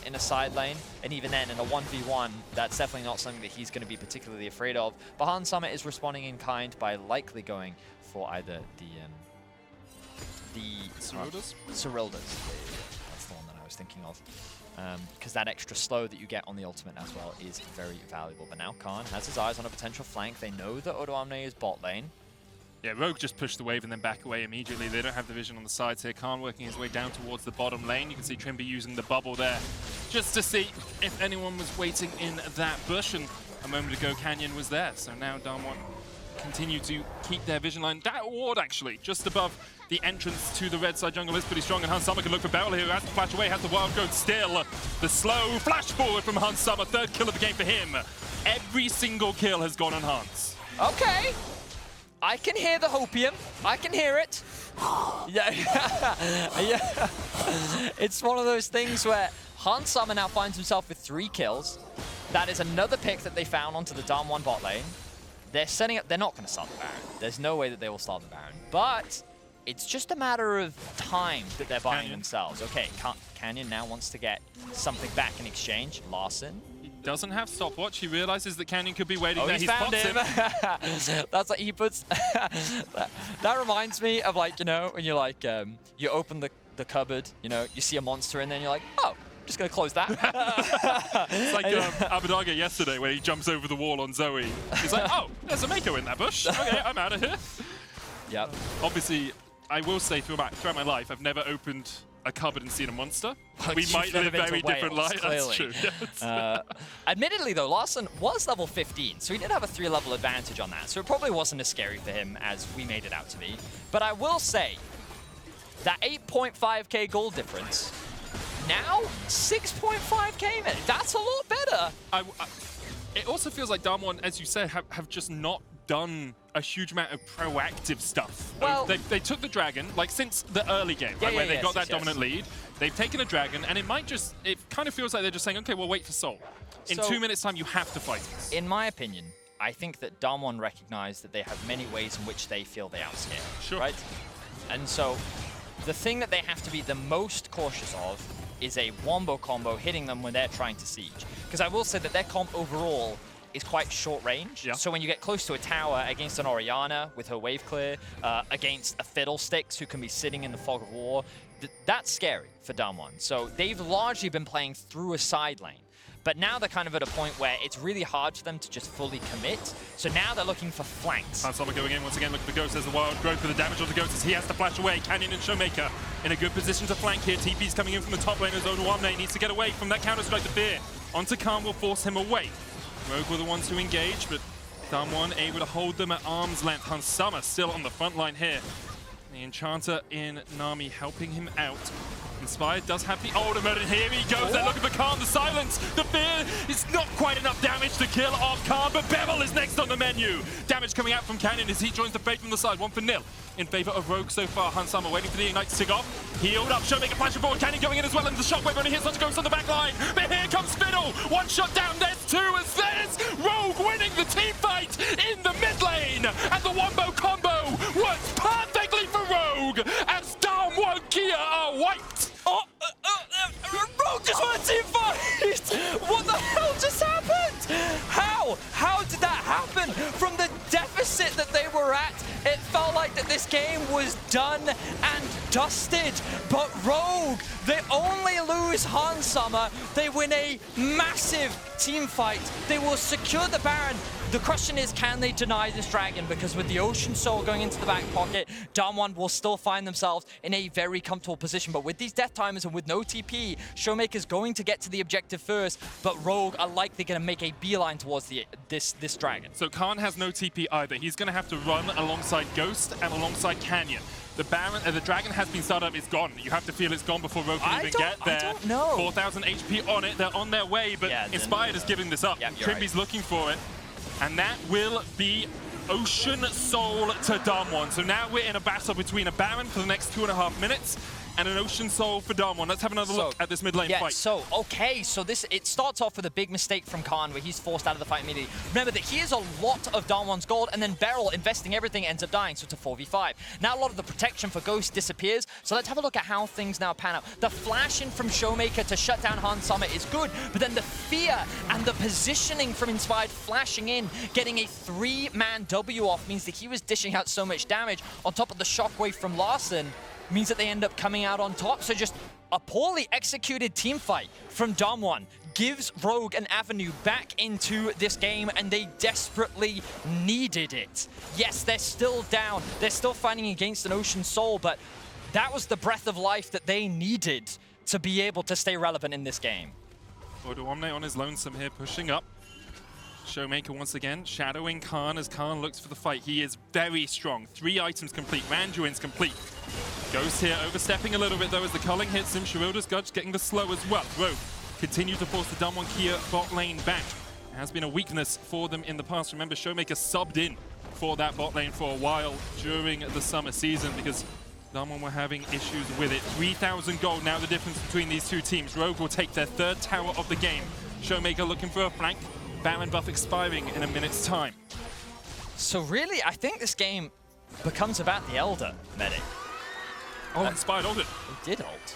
in a side lane. And even then, in a 1v1, that's definitely not something that he's going to be particularly afraid of. But Hans Sama is responding in kind by likely going for either the Cyrildas? Cyrildas. That's the one that I was thinking of. Because that extra slow that you get on the ultimate as well is very valuable. But now Khan has his eyes on a potential flank. They know that Odoamne is bot lane. Yeah, Rogue just pushed the wave and then back away immediately. They don't have the vision on the sides here. Khan working his way down towards the bottom lane. You can see Trimby using the bubble there just to see if anyone was waiting in that bush. And a moment ago, Canyon was there. So now Damwon continue to keep their vision line. That ward, actually, just above the entrance to the red side jungle is pretty strong. And Hans Sama can look for Beryl here, who has to flash away, has the wild growth still. The slow flash forward from Hans Sama. Third kill of the game for him. Every single kill has gone on Hans. Okay. I can hear the hopium. I can hear it. Yeah. Yeah. It's one of those things where Hans Sama now finds himself with 3 kills. That is another pick that they found onto the Damwon bot lane. They're setting up. They're not going to start the Baron. There's no way that they will start the Baron. But it's just a matter of time that they're buying themselves. Okay, Canyon now wants to get something back in exchange. Larssen. Doesn't have stopwatch. He realizes that Canyon could be waiting there. He's found him. That's like he puts. That reminds me of, like, you know, when you're like, you open the cupboard, you know, you see a monster, and then you're like, oh, just gonna close that. It's like Abidaga yesterday when he jumps over the wall on Zoe. He's like, oh, there's a Mako in that bush. Okay, I'm out of here. Yep. Obviously, I will say throughout my life, I've never opened a cupboard and seen a monster. We might live very different lives. That's true. Yes. Admittedly, though, Larssen was level 15, so he did have a 3-level advantage on that. So it probably wasn't as scary for him as we made it out to be. But I will say, that 8.5k gold difference, now 6.5k, man. That's a lot better. It also feels like Damwon, as you said, have just not done a huge amount of proactive stuff. Well, they took the dragon, like, since the early game, right, where they got that dominant lead. They've taken a dragon, and it kind of feels like they're just saying, okay, we'll wait for Soul. In So- 2 minutes time, you have to fight this. In my opinion, I think that Damwon recognize that they have many ways in which they feel they outscale, Sure. right? And so the thing that they have to be the most cautious of is a wombo combo hitting them when they're trying to siege. Because I will say that their comp overall is quite short range. Yeah. So when you get close to a tower against an Orianna with her wave clear, against a Fiddlesticks who can be sitting in the fog of war, that's scary for Damwon. So they've largely been playing through a side lane. But now they're kind of at a point where it's really hard for them to just fully commit. So now they're looking for flanks. Hansama going in once again. Look at the Ghost as the Wild Growth for the damage on the Ghost as he has to flash away. Canyon and Showmaker in a good position to flank here. TP's coming in from the top lane as Oduwamne needs to get away from that counter-strike. The fear onto Khan will force him away. Rogue were the ones to engage, but Damwon able to hold them at arm's length. Hansama still on the front line here. The Enchanter in Nami helping him out. Inspired does have the ultimate, and here he goes. They're looking for Khan, the silence, the fear. It's not quite enough damage to kill off Khan, but Bevel is next on the menu. Damage coming out from Canyon as he joins the Fate from the side, 1-0 in favor of Rogue so far. Hansama waiting for the Ignite to tick off. Healed up, Showmaker flashing forward, Canyon going in as well, and the Shockwave only hits onto Ghost on the back line. But here comes Fiddle, one shot down, there's two as there's Rogue winning the team fight in the mid lane. And the wombo combo works perfectly for Rogue as Damwon Kia are wiped. Rogue just won a team fight! What the hell just happened? How? How did that happen? From the deficit that they were at, it felt like that this game was done and dusted. But Rogue, they only lose Hansama. They win a massive team fight. They will secure the Baron. The question is, can they deny this dragon? Because with the Ocean Soul going into the back pocket, Damwon will still find themselves in a very comfortable position. But with these death timers and with no TP, Showmaker's going to get to the objective first, but Rogue are likely going to make a beeline towards this dragon. So Khan has no TP either. He's going to have to run alongside Ghost and alongside Canyon. The Baron, the dragon has been started up. It's gone. You have to feel it's gone before Rogue can even get there. I don't know. 4,000 HP on it. They're on their way, but Yeah, Inspired is giving this up. Yeah, Trimby's looking for it. And that will be Ocean Soul to Damwon. So now we're in a battle between a Baron for the next 2.5 minutes and an Ocean Soul for Damwon. Let's have another look at this mid lane fight. So, okay, so it starts off with a big mistake from Khan where he's forced out of the fight immediately. Remember that he has a lot of Damwon's gold, and then Beryl investing everything ends up dying, so it's a 4v5. Now a lot of the protection for Ghost disappears, so let's have a look at how things now pan out. The flash in from Showmaker to shut down Hansama is good, but then the fear and the positioning from Inspired flashing in, getting a 3-man W off means that he was dishing out so much damage on top of the shockwave from Larssen. Means that they end up coming out on top. So just a poorly executed team fight from Damwon gives Rogue an avenue back into this game, and they desperately needed it. Yes, they're still down. They're still fighting against an Ocean Soul, but that was the breath of life that they needed to be able to stay relevant in this game. Oduwamne on his lonesome here, pushing up. Showmaker once again, shadowing Khan as Khan looks for the fight. He is very strong. 3 items complete. Randuin's complete. Ghost here overstepping a little bit though as the culling hits him. Sherilda's Gudge getting the slow as well. Rogue continues to force the Damwon Kia bot lane back. It has been a weakness for them in the past. Remember, Showmaker subbed in for that bot lane for a while during the summer season because Damwon were having issues with it. 3,000 gold now the difference between these two teams. Rogue will take their 3rd tower of the game. Showmaker looking for a flank. Baron buff expiring in a minute's time. So really, I think this game becomes about the Elder, Medic. Oh, Inspired ulted. He did ult.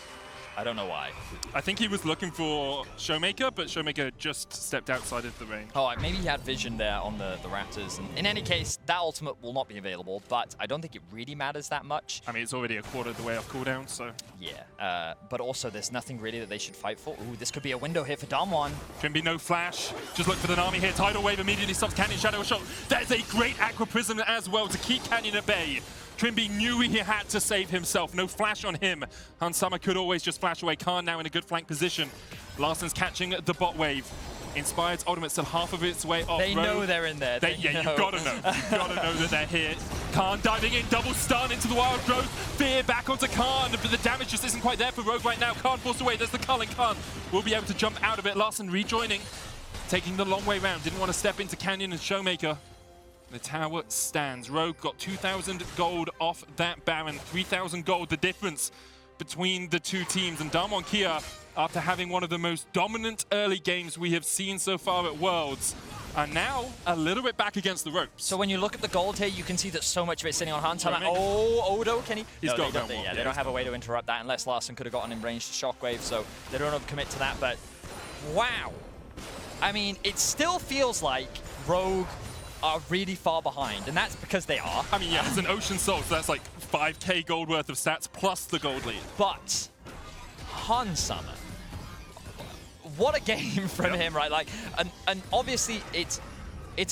I don't know why. I think he was looking for Showmaker, but Showmaker just stepped outside of the range. Oh, maybe he had vision there on the Raptors. And in any case, that ultimate will not be available, but I don't think it really matters that much. I mean, it's already a quarter of the way off cooldown, so... Yeah, but also there's nothing really that they should fight for. Ooh, this could be a window here for Damwon. Can be no flash. Just look for the Nami here. Tidal Wave immediately stops Canyon Shadow Shot. There's a great Aqua Prism as well to keep Canyon at bay. Trimby knew he had to save himself. No flash on him. Hansama could always just flash away. Khan now in a good flank position. Larsen's catching the bot wave. Inspired's ultimate still half of its way off. They know they're in there. Yeah, you've got to know. You've got to know that they're here. Khan diving in, double stun into the Wild Growth. Fear back onto Khan, but the damage just isn't quite there for Rogue right now. Khan forced away. There's the culling. Khan will be able to jump out of it. Larsen rejoining, taking the long way round. Didn't want to step into Canyon and Showmaker. The tower stands. Rogue got 2,000 gold off that Baron. 3,000 gold, the difference between the two teams. And Damwon Kia, after having one of the most dominant early games we have seen so far at Worlds, are now a little bit back against the ropes. So when you look at the gold here, you can see that so much of it's sitting on Hansama. Oh, Odo, can he? He's got no yeah, they don't have a way to interrupt that unless Larssen could have gotten in range to Shockwave, so they don't commit to that, but wow. I mean, it still feels like Rogue are really far behind, and that's because they are. I mean, yeah, it's an Ocean Soul, so that's like 5k gold worth of stats plus the gold lead. But Hansama, what a game from him, right? Like, and obviously it's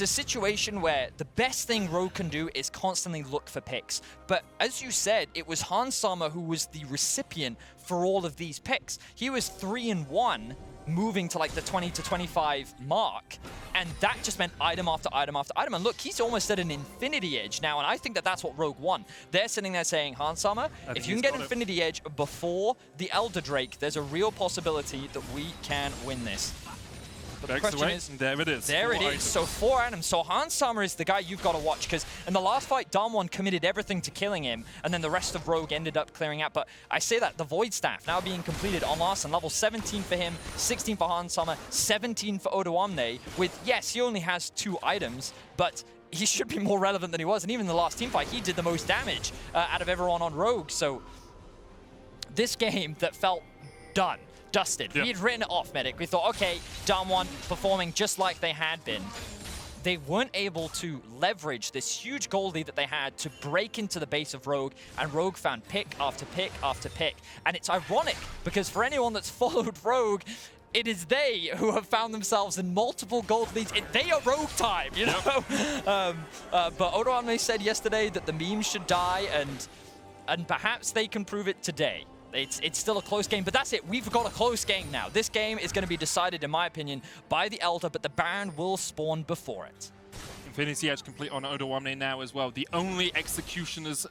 a situation where the best thing Rogue can do is constantly look for picks. But as you said, it was Hansama who was the recipient for all of these picks. He was 3-1, moving to like the 20 to 25 mark, and that just meant item after item after item. And look, he's almost at an Infinity Edge now, and I think that that's what Rogue won. They're sitting there saying, Hansama, if you can get Infinity Edge before the Elder Drake, there's a real possibility that we can win this. But the question is, there it is. There it is. So 4 items. So Hansama is the guy you've got to watch, because in the last fight, Damwon committed everything to killing him, and then the rest of Rogue ended up clearing out. But I say that, the Void Staff now being completed on Larssen, level 17 for him, 16 for Hansama, 17 for Odoamne, with, yes, he only has 2 items, but he should be more relevant than he was. And even in the last team fight, he did the most damage out of everyone on Rogue. So this game that felt done, dusted. Yep. We had written it off, Medic. We thought, okay, Damwon performing just like they had been. They weren't able to leverage this huge gold lead that they had to break into the base of Rogue, and Rogue found pick after pick after pick. And it's ironic, because for anyone that's followed Rogue, it is they who have found themselves in multiple gold leads. They are Rogue time, you know? But Odoamne said yesterday that the memes should die, and perhaps they can prove it today. It's still a close game, but that's it. We've got a close game now. This game is going to be decided, in my opinion, by the Elder, but the Baron will spawn before it. Infinity Edge complete on Odoamne now as well. The only executioners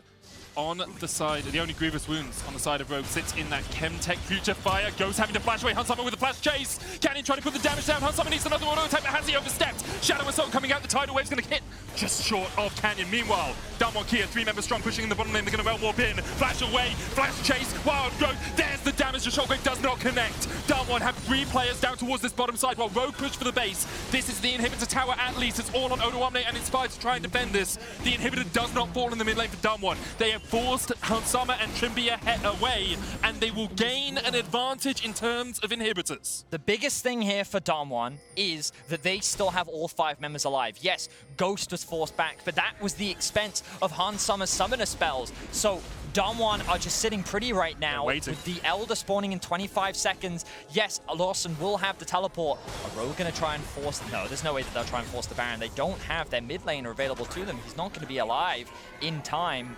on the side, the only grievous wounds on the side of Rogue sits in that Chemtech Future Fire. Ghost having to flash away. Hansama with a flash chase. Canyon trying to put the damage down. Hansama needs another auto attack, but has he overstepped? Shadow Assault coming out. The Tidal Wave's going to hit just short of Canyon. Meanwhile, Damwon Kia, 3-member strong, pushing in the bottom lane. They're going to Well Warp in. Flash away. Flash chase. Wild Growth. There's the damage. The Shockwave does not connect. Damwon have 3 players down towards this bottom side while Rogue push for the base. This is the Inhibitor Tower at least. It's all on Odoamne and Inspired to try and defend this. The Inhibitor does not fall in the mid lane for Damwon. They have forced Hansama and Trimbia head away, and they will gain an advantage in terms of inhibitors. The biggest thing here for Damwon is that they still have all 5 members alive. Yes, Ghost was forced back, but that was the expense of Hansama's summoner spells. So Damwon are just sitting pretty right now with the Elder spawning in 25 seconds. Yes, Larssen will have the teleport. Are Rogue going to try and force? No, there's no way that they'll try and force the Baron. They don't have their mid laner available to them. He's not going to be alive in time.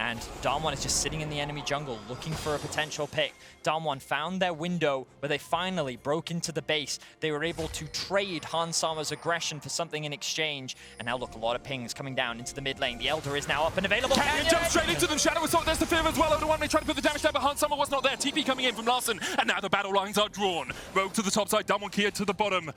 And Damwon is just sitting in the enemy jungle looking for a potential pick. Damwon found their window where they finally broke into the base. They were able to trade Hansama's aggression for something in exchange. And now look, a lot of pings coming down into the mid lane. The Elder is now up and available. Canyon jumps straight into them. Shadow Assault, there's the fear as well. Odoamne trying to put the damage down, but Hansama was not there. TP coming in from Larssen, and now the battle lines are drawn. Rogue to the top side, Damwon Kia to the bottom.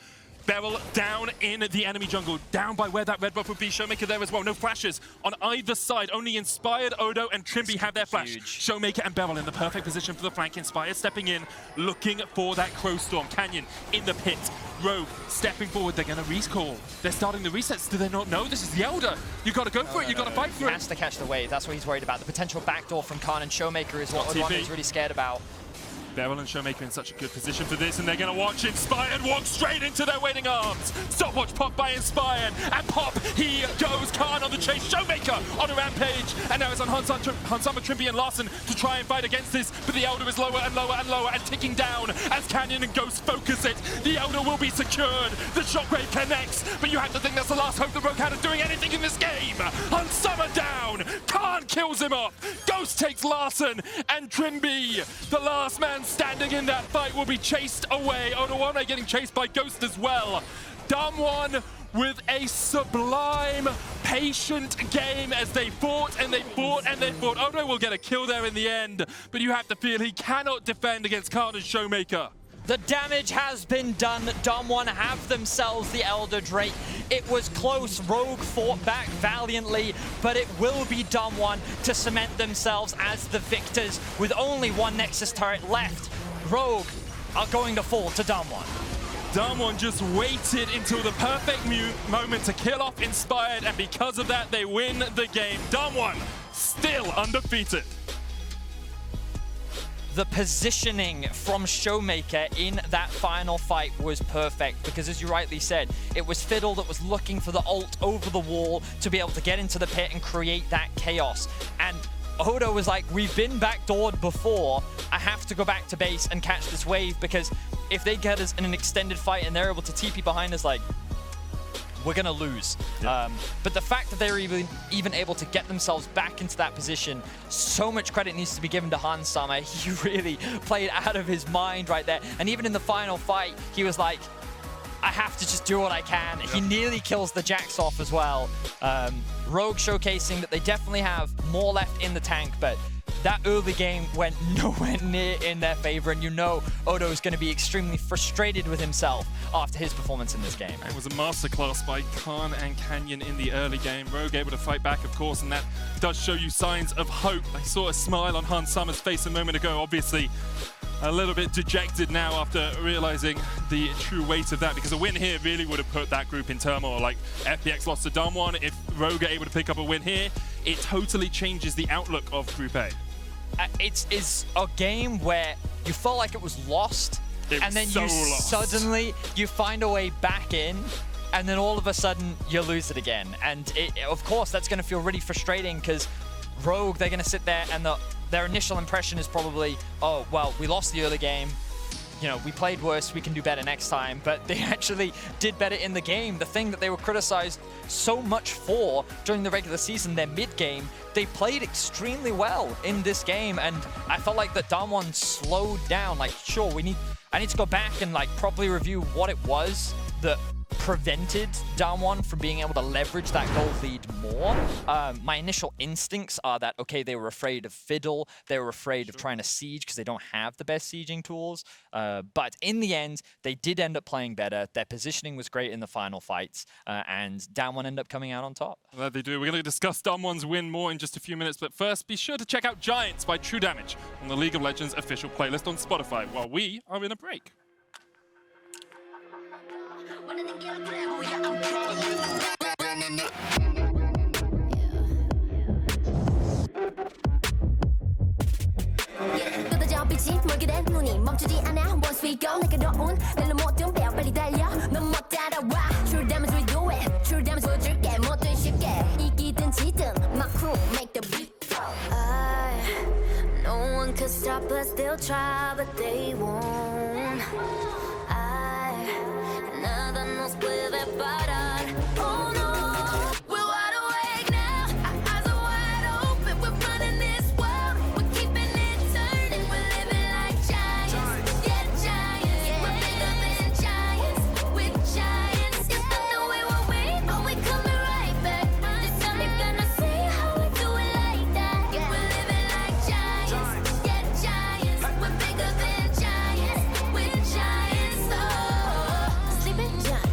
Beryl down in the enemy jungle, down by where that red buff would be. Showmaker there as well. No flashes on either side. Only Inspired, Odo, and Trimby have their flash. Huge. Showmaker and Beryl in the perfect position for the flank. Inspired stepping in, looking for that Crow Storm. Canyon in the pit. Rogue stepping forward. They're going to recall. They're starting the resets. Do they not know this is the Elder? You got to go for it. You got to fight for it. He has to catch the wave. That's what he's worried about. The potential backdoor from Khan and Showmaker is what Odoamne is really scared about. Beryl and Showmaker in such a good position for this, and they're going to watch Inspired walk straight into their waiting arms. Stopwatch pop by Inspired, and pop, he goes. Khan on the chase, Showmaker on a rampage, and now it's on Hansama, Trimby, and Larssen to try and fight against this, but the Elder is lower and lower and lower and ticking down as Canyon and Ghost focus it. The Elder will be secured, the Shockwave connects, but you have to think that's the last hope that Rogue had of doing anything in this game. Hansama down, Khan kills him off, Ghost takes Larssen, and Trimby, the last man standing in that fight, will be chased away. Odoamne getting chased by Ghost as well. Damwon with a sublime, patient game as they fought and they fought and they fought. Odo will get a kill there in the end, but you have to feel he cannot defend against Khan and Showmaker. The damage has been done. Damwon have themselves the Elder Drake. It was close. Rogue fought back valiantly, but it will be Damwon to cement themselves as the victors with only one Nexus turret left. Rogue are going to fall to Damwon. Damwon just waited until the perfect moment to kill off Inspired, and because of that, they win the game. Damwon still undefeated. The positioning from Showmaker in that final fight was perfect because, as you rightly said, it was Fiddle that was looking for the ult over the wall to be able to get into the pit and create that chaos. And Odo was like, we've been backdoored before, I have to go back to base and catch this wave, because if they get us in an extended fight and they're able to TP behind us, like, we're gonna lose. Yeah. But the fact that they were even able to get themselves back into that position, so much credit needs to be given to Hans Sama. He really played out of his mind right there. And even in the final fight, he was like, I have to just do what I can. He nearly kills the Jax off as well. Rogue showcasing that they definitely have more left in the tank, but that early game went nowhere near in their favor, and you know Odo is going to be extremely frustrated with himself after his performance in this game. It was a masterclass by Khan and Canyon in the early game. Rogue able to fight back, of course, and that does show you signs of hope. I saw a smile on Hans Sama's face a moment ago, obviously a little bit dejected now after realizing the true weight of that, because a win here really would have put that group in turmoil. Like, FPX lost to Damwon. If Rogue are able to pick up a win here, it totally changes the outlook of Group A. It's a game where you felt like it was lost, and then suddenly you find a way back in, and then all of a sudden you lose it again. And of course that's going to feel really frustrating, because Rogue, they're going to sit there and their initial impression is probably, oh, well, we lost the early game. You know, we played worse, we can do better next time, but they actually did better in the game. The thing that they were criticized so much for during the regular season, their mid-game, they played extremely well in this game, and I felt like that Damwon slowed down. Like, sure, I need to go back and like properly review what it was that prevented Damwon from being able to leverage that gold lead more. My initial instincts are that, okay, they were afraid of Fiddle, they were afraid of trying to siege because they don't have the best sieging tools, but in the end, they did end up playing better. Their positioning was great in the final fights, and Damwon ended up coming out on top. Glad they do. We're going to discuss Damwon's win more in just a few minutes, but first, be sure to check out Giants by True Damage on the League of Legends official playlist on Spotify while we are in a break. 쏟아져 빛이 멀게 된 눈이 멈추지 않아 once we go 날카로운 날로 모든 배워 빨리 달려 넌 못 따라와 True damage we do it True damage 보여줄게 모두 쉽게 이기든 지든 My crew make the beat No one could stop us they'll try but they won't Nada nos puede parar Oh no We're wide awake now Our eyes are wide open We're running this world We're keeping it turning We're living like giants Yeah, giants We're bigger than giants We're giants You thought that we were weak But we coming right back This time you're gonna see How we do it like that We're living like giants Yeah, giants We're bigger than giants We're giants Oh Sleeping giants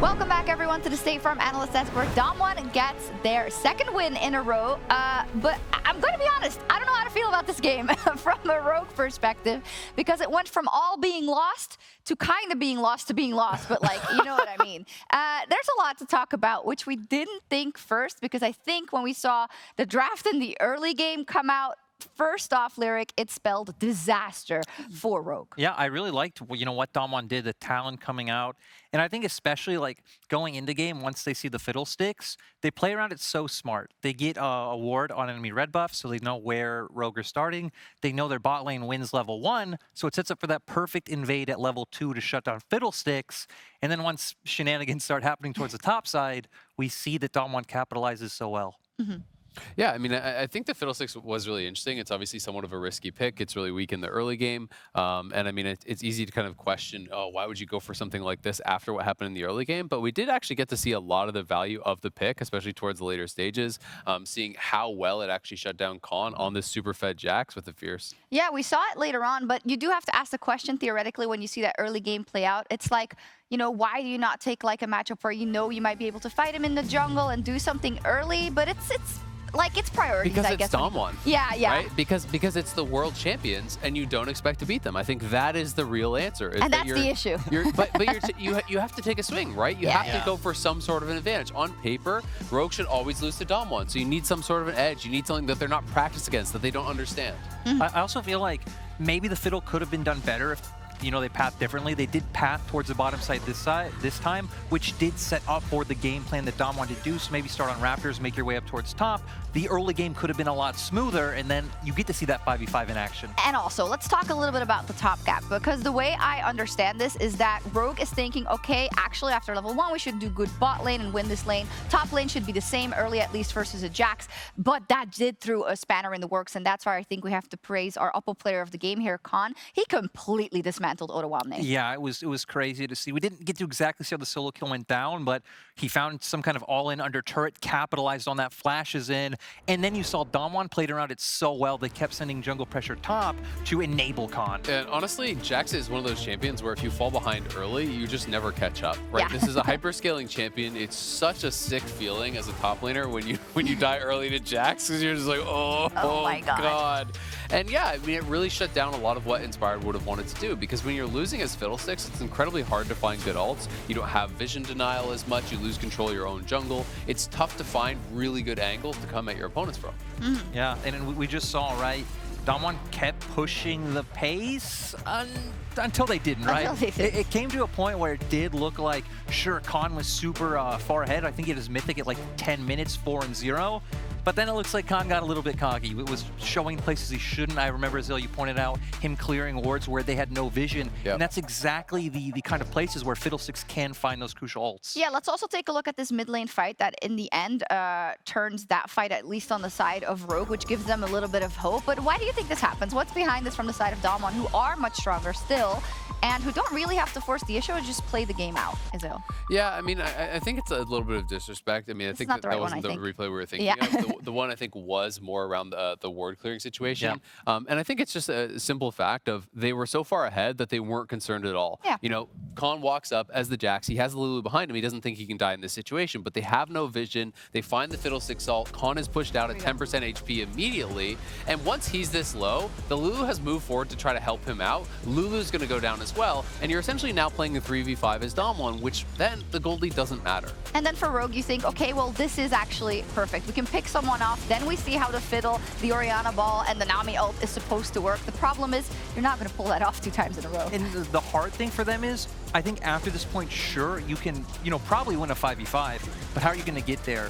Welcome back, everyone, to the State Farm Analyst Desk, where Damwon gets their second win in a row. But I'm going to be honest, I don't know how to feel about this game from a Rogue perspective, because it went from all being lost to kind of being lost to being lost. But, like, you know what I mean. There's a lot to talk about, which we didn't think first, because I think when we saw the draft in the early game come out, first off, Lyric, it spelled disaster for Rogue. Yeah, I really liked, you know, what Damwon did, the talent coming out. And I think especially like going into game, once they see the fiddlesticks, they play around it so smart. They get a ward on enemy red buff, so they know where Rogue are starting. They know their bot lane wins level 1, so it sets up for that perfect invade at level 2 to shut down fiddlesticks. And then once shenanigans start happening towards the top side, we see that Damwon capitalizes so well. Mm-hmm. Yeah, I mean, I think the Fiddlesticks was really interesting. It's obviously somewhat of a risky pick. It's really weak in the early game. And I mean, it's easy to kind of question, oh, why would you go for something like this after what happened in the early game? But we did actually get to see a lot of the value of the pick, especially towards the later stages, seeing how well it actually shut down Khan on this super fed Jax with the Fierce. Yeah, we saw it later on, but you do have to ask the question theoretically when you see that early game play out. It's like, you know, why do you not take like a matchup where you know you might be able to fight him in the jungle and do something early? But it's priorities, because I guess. Because it's Damwon. Yeah. Right? Because it's the world champions, and you don't expect to beat them. I think that is the real answer. And that's the issue. But you have to take a swing, right? You have to go for some sort of an advantage. On paper, Rogue should always lose to Damwon, so you need some sort of an edge. You need something that they're not practiced against, that they don't understand. Mm-hmm. I also feel like maybe the fiddle could have been done better if, you know, they path differently. They did path towards the bottom side this time, which did set up for the game plan that Dom wanted to do. So maybe start on Raptors, make your way up towards top. The early game could have been a lot smoother, and then you get to see that 5v5 in action. And also, let's talk a little bit about the top gap, because the way I understand this is that Rogue is thinking, okay, actually after level 1, we should do good bot lane and win this lane. Top lane should be the same early, at least versus a Jax, but that did throw a spanner in the works, and that's why I think we have to praise our upper player of the game here, Khan. He completely dismantled Ottawamne. Yeah, it was crazy to see. We didn't get to exactly see how the solo kill went down, but he found some kind of all-in under turret, capitalized on that, flashes in, and then you saw Damwon played around it so well, they kept sending jungle pressure top to enable Khan. And honestly, Jax is one of those champions where if you fall behind early, you just never catch up, right? Yeah. This is a hyper-scaling champion. It's such a sick feeling as a top laner when you die early to Jax, because you're just like, oh my God. And yeah, I mean, it really shut down a lot of what Inspired would have wanted to do, because when you're losing as Fiddlesticks, it's incredibly hard to find good ults. You don't have vision denial as much. You lose control of your own jungle. It's tough to find really good angles to come at your opponents from. Yeah, and we just saw, right, Damwon kept pushing the pace until they didn't, right? Until they didn't. It came to a point where it did look like, sure, Khan was super far ahead. I think he had his mythic at like 10 minutes, 4-0. But then it looks like Khan got a little bit cocky. It was showing places he shouldn't. I remember, Azil, you pointed out him clearing wards where they had no vision. Yep. And that's exactly the kind of places where Fiddlesticks can find those crucial ults. Yeah, let's also take a look at this mid lane fight that in the end turns that fight at least on the side of Rogue, which gives them a little bit of hope. But why do you think this happens? What's behind this from the side of Damwon, who are much stronger still, and who don't really have to force the issue and just play the game out, Azil? Yeah, I mean, I think it's a little bit of disrespect. I mean, I think not that, the right that one, wasn't I the think. replay we were thinking Yeah. of. The one I think was more around the ward clearing situation. And I think it's just a simple fact of they were so far ahead that they weren't concerned at all. Yeah. You know, Khan walks up as the Jax. He has the Lulu behind him. He doesn't think he can die in this situation, but they have no vision. They find the Fiddlestick ult. Khan is pushed out at 10% HP immediately. And once he's this low, the Lulu has moved forward to try to help him out. Lulu's going to go down as well. And you're essentially now playing the 3v5 as Damwon, which then the gold lead doesn't matter. And then for Rogue, you think, okay, well, this is actually perfect. We can pick someone off. Then we see how the Fiddle, the Orianna ball, and the Nami ult is supposed to work. The problem is you're not going to pull that off 2 times in a row. And the hard thing for them is, I think after this point, sure, you can, you know, probably win a 5v5, but how are you going to get there?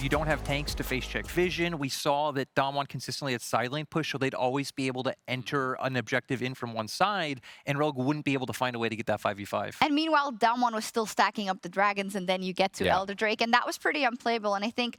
You don't have tanks to face check vision. We saw that Damwon consistently had side lane push, so they'd always be able to enter an objective in from one side, and Rogue wouldn't be able to find a way to get that 5v5. And meanwhile, Damwon was still stacking up the dragons, and then you get to Yeah. Elder Drake, and that was pretty unplayable. And I think,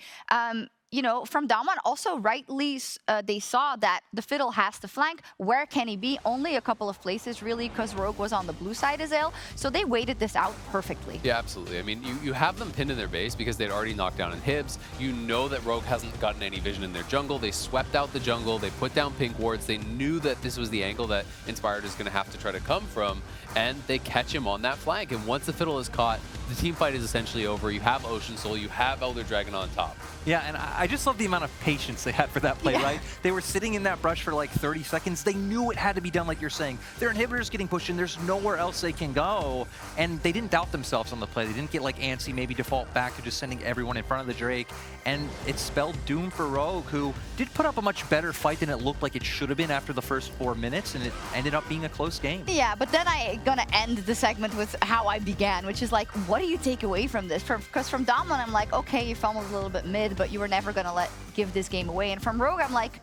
you know, from Damwon, also rightly, they saw that the Fiddle has to flank. Where can he be? Only a couple of places, really, because Rogue was on the blue side as well. So they waited this out perfectly. Yeah, absolutely. I mean, you have them pinned in their base because they'd already knocked down inhibs. You know that Rogue hasn't gotten any vision in their jungle. They swept out the jungle. They put down pink wards. They knew that this was the angle that Inspired is going to have to try to come from, and they catch him on that flank. And once the Fiddle is caught, the team fight is essentially over. You have Ocean Soul, you have Elder Dragon on top. Yeah, and I just love the amount of patience they had for that play, right? They were sitting in that brush for like 30 seconds. They knew it had to be done, like you're saying. Their inhibitor's getting pushed in. There's nowhere else they can go. And they didn't doubt themselves on the play. They didn't get like antsy, maybe default back to just sending everyone in front of the Drake. And it spelled doom for Rogue, who did put up a much better fight than it looked like it should have been after the first 4 minutes, and it ended up being a close game. Yeah, but then I'm gonna end the segment with how I began, which is like, what do you take away from this? Because from Damwon, I'm like, okay, you fumbled a little bit mid, but you were never gonna give this game away. And from Rogue, I'm like,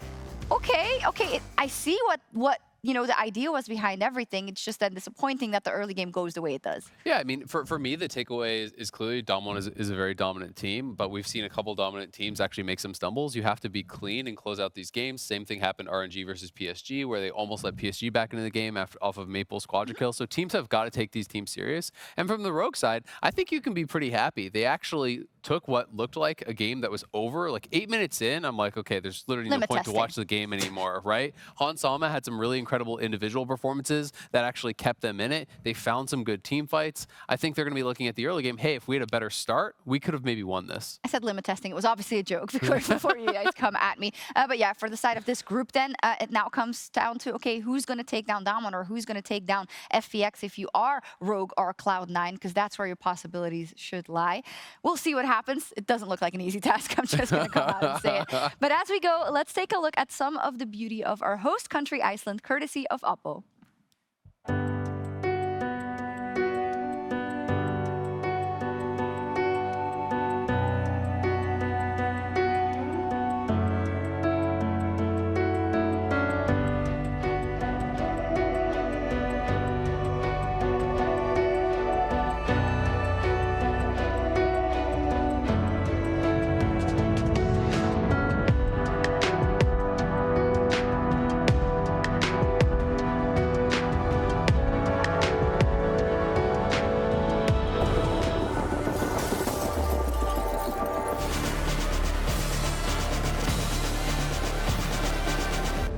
okay, I see what you know, the idea was behind everything. It's just then disappointing that the early game goes the way it does. Yeah, I mean, for me, the takeaway is clearly Damwon is a very dominant team, but we've seen a couple dominant teams actually make some stumbles. You have to be clean and close out these games. Same thing happened RNG versus PSG, where they almost let PSG back into the game off of Maple's quadra kill. So teams have got to take these teams serious. And from the Rogue side, I think you can be pretty happy. They actually took what looked like a game that was over. Like 8 minutes in, I'm like, okay, there's literally no point to watch the game anymore, right? Hans Sama had some really incredible individual performances that actually kept them in it. They found some good team fights. I think they're going to be looking at the early game. Hey, if we had a better start, we could have maybe won this. I said limit testing. It was obviously a joke before you guys come at me. But yeah, for the side of this group then, it now comes down to, okay, who's going to take down Damwon or who's going to take down FPX if you are Rogue or Cloud9, because that's where your possibilities should lie. We'll see what happens. It doesn't look like an easy task. I'm just going to come out and say it. But as we go, let's take a look at some of the beauty of our host country, Iceland, courtesy of Oppo.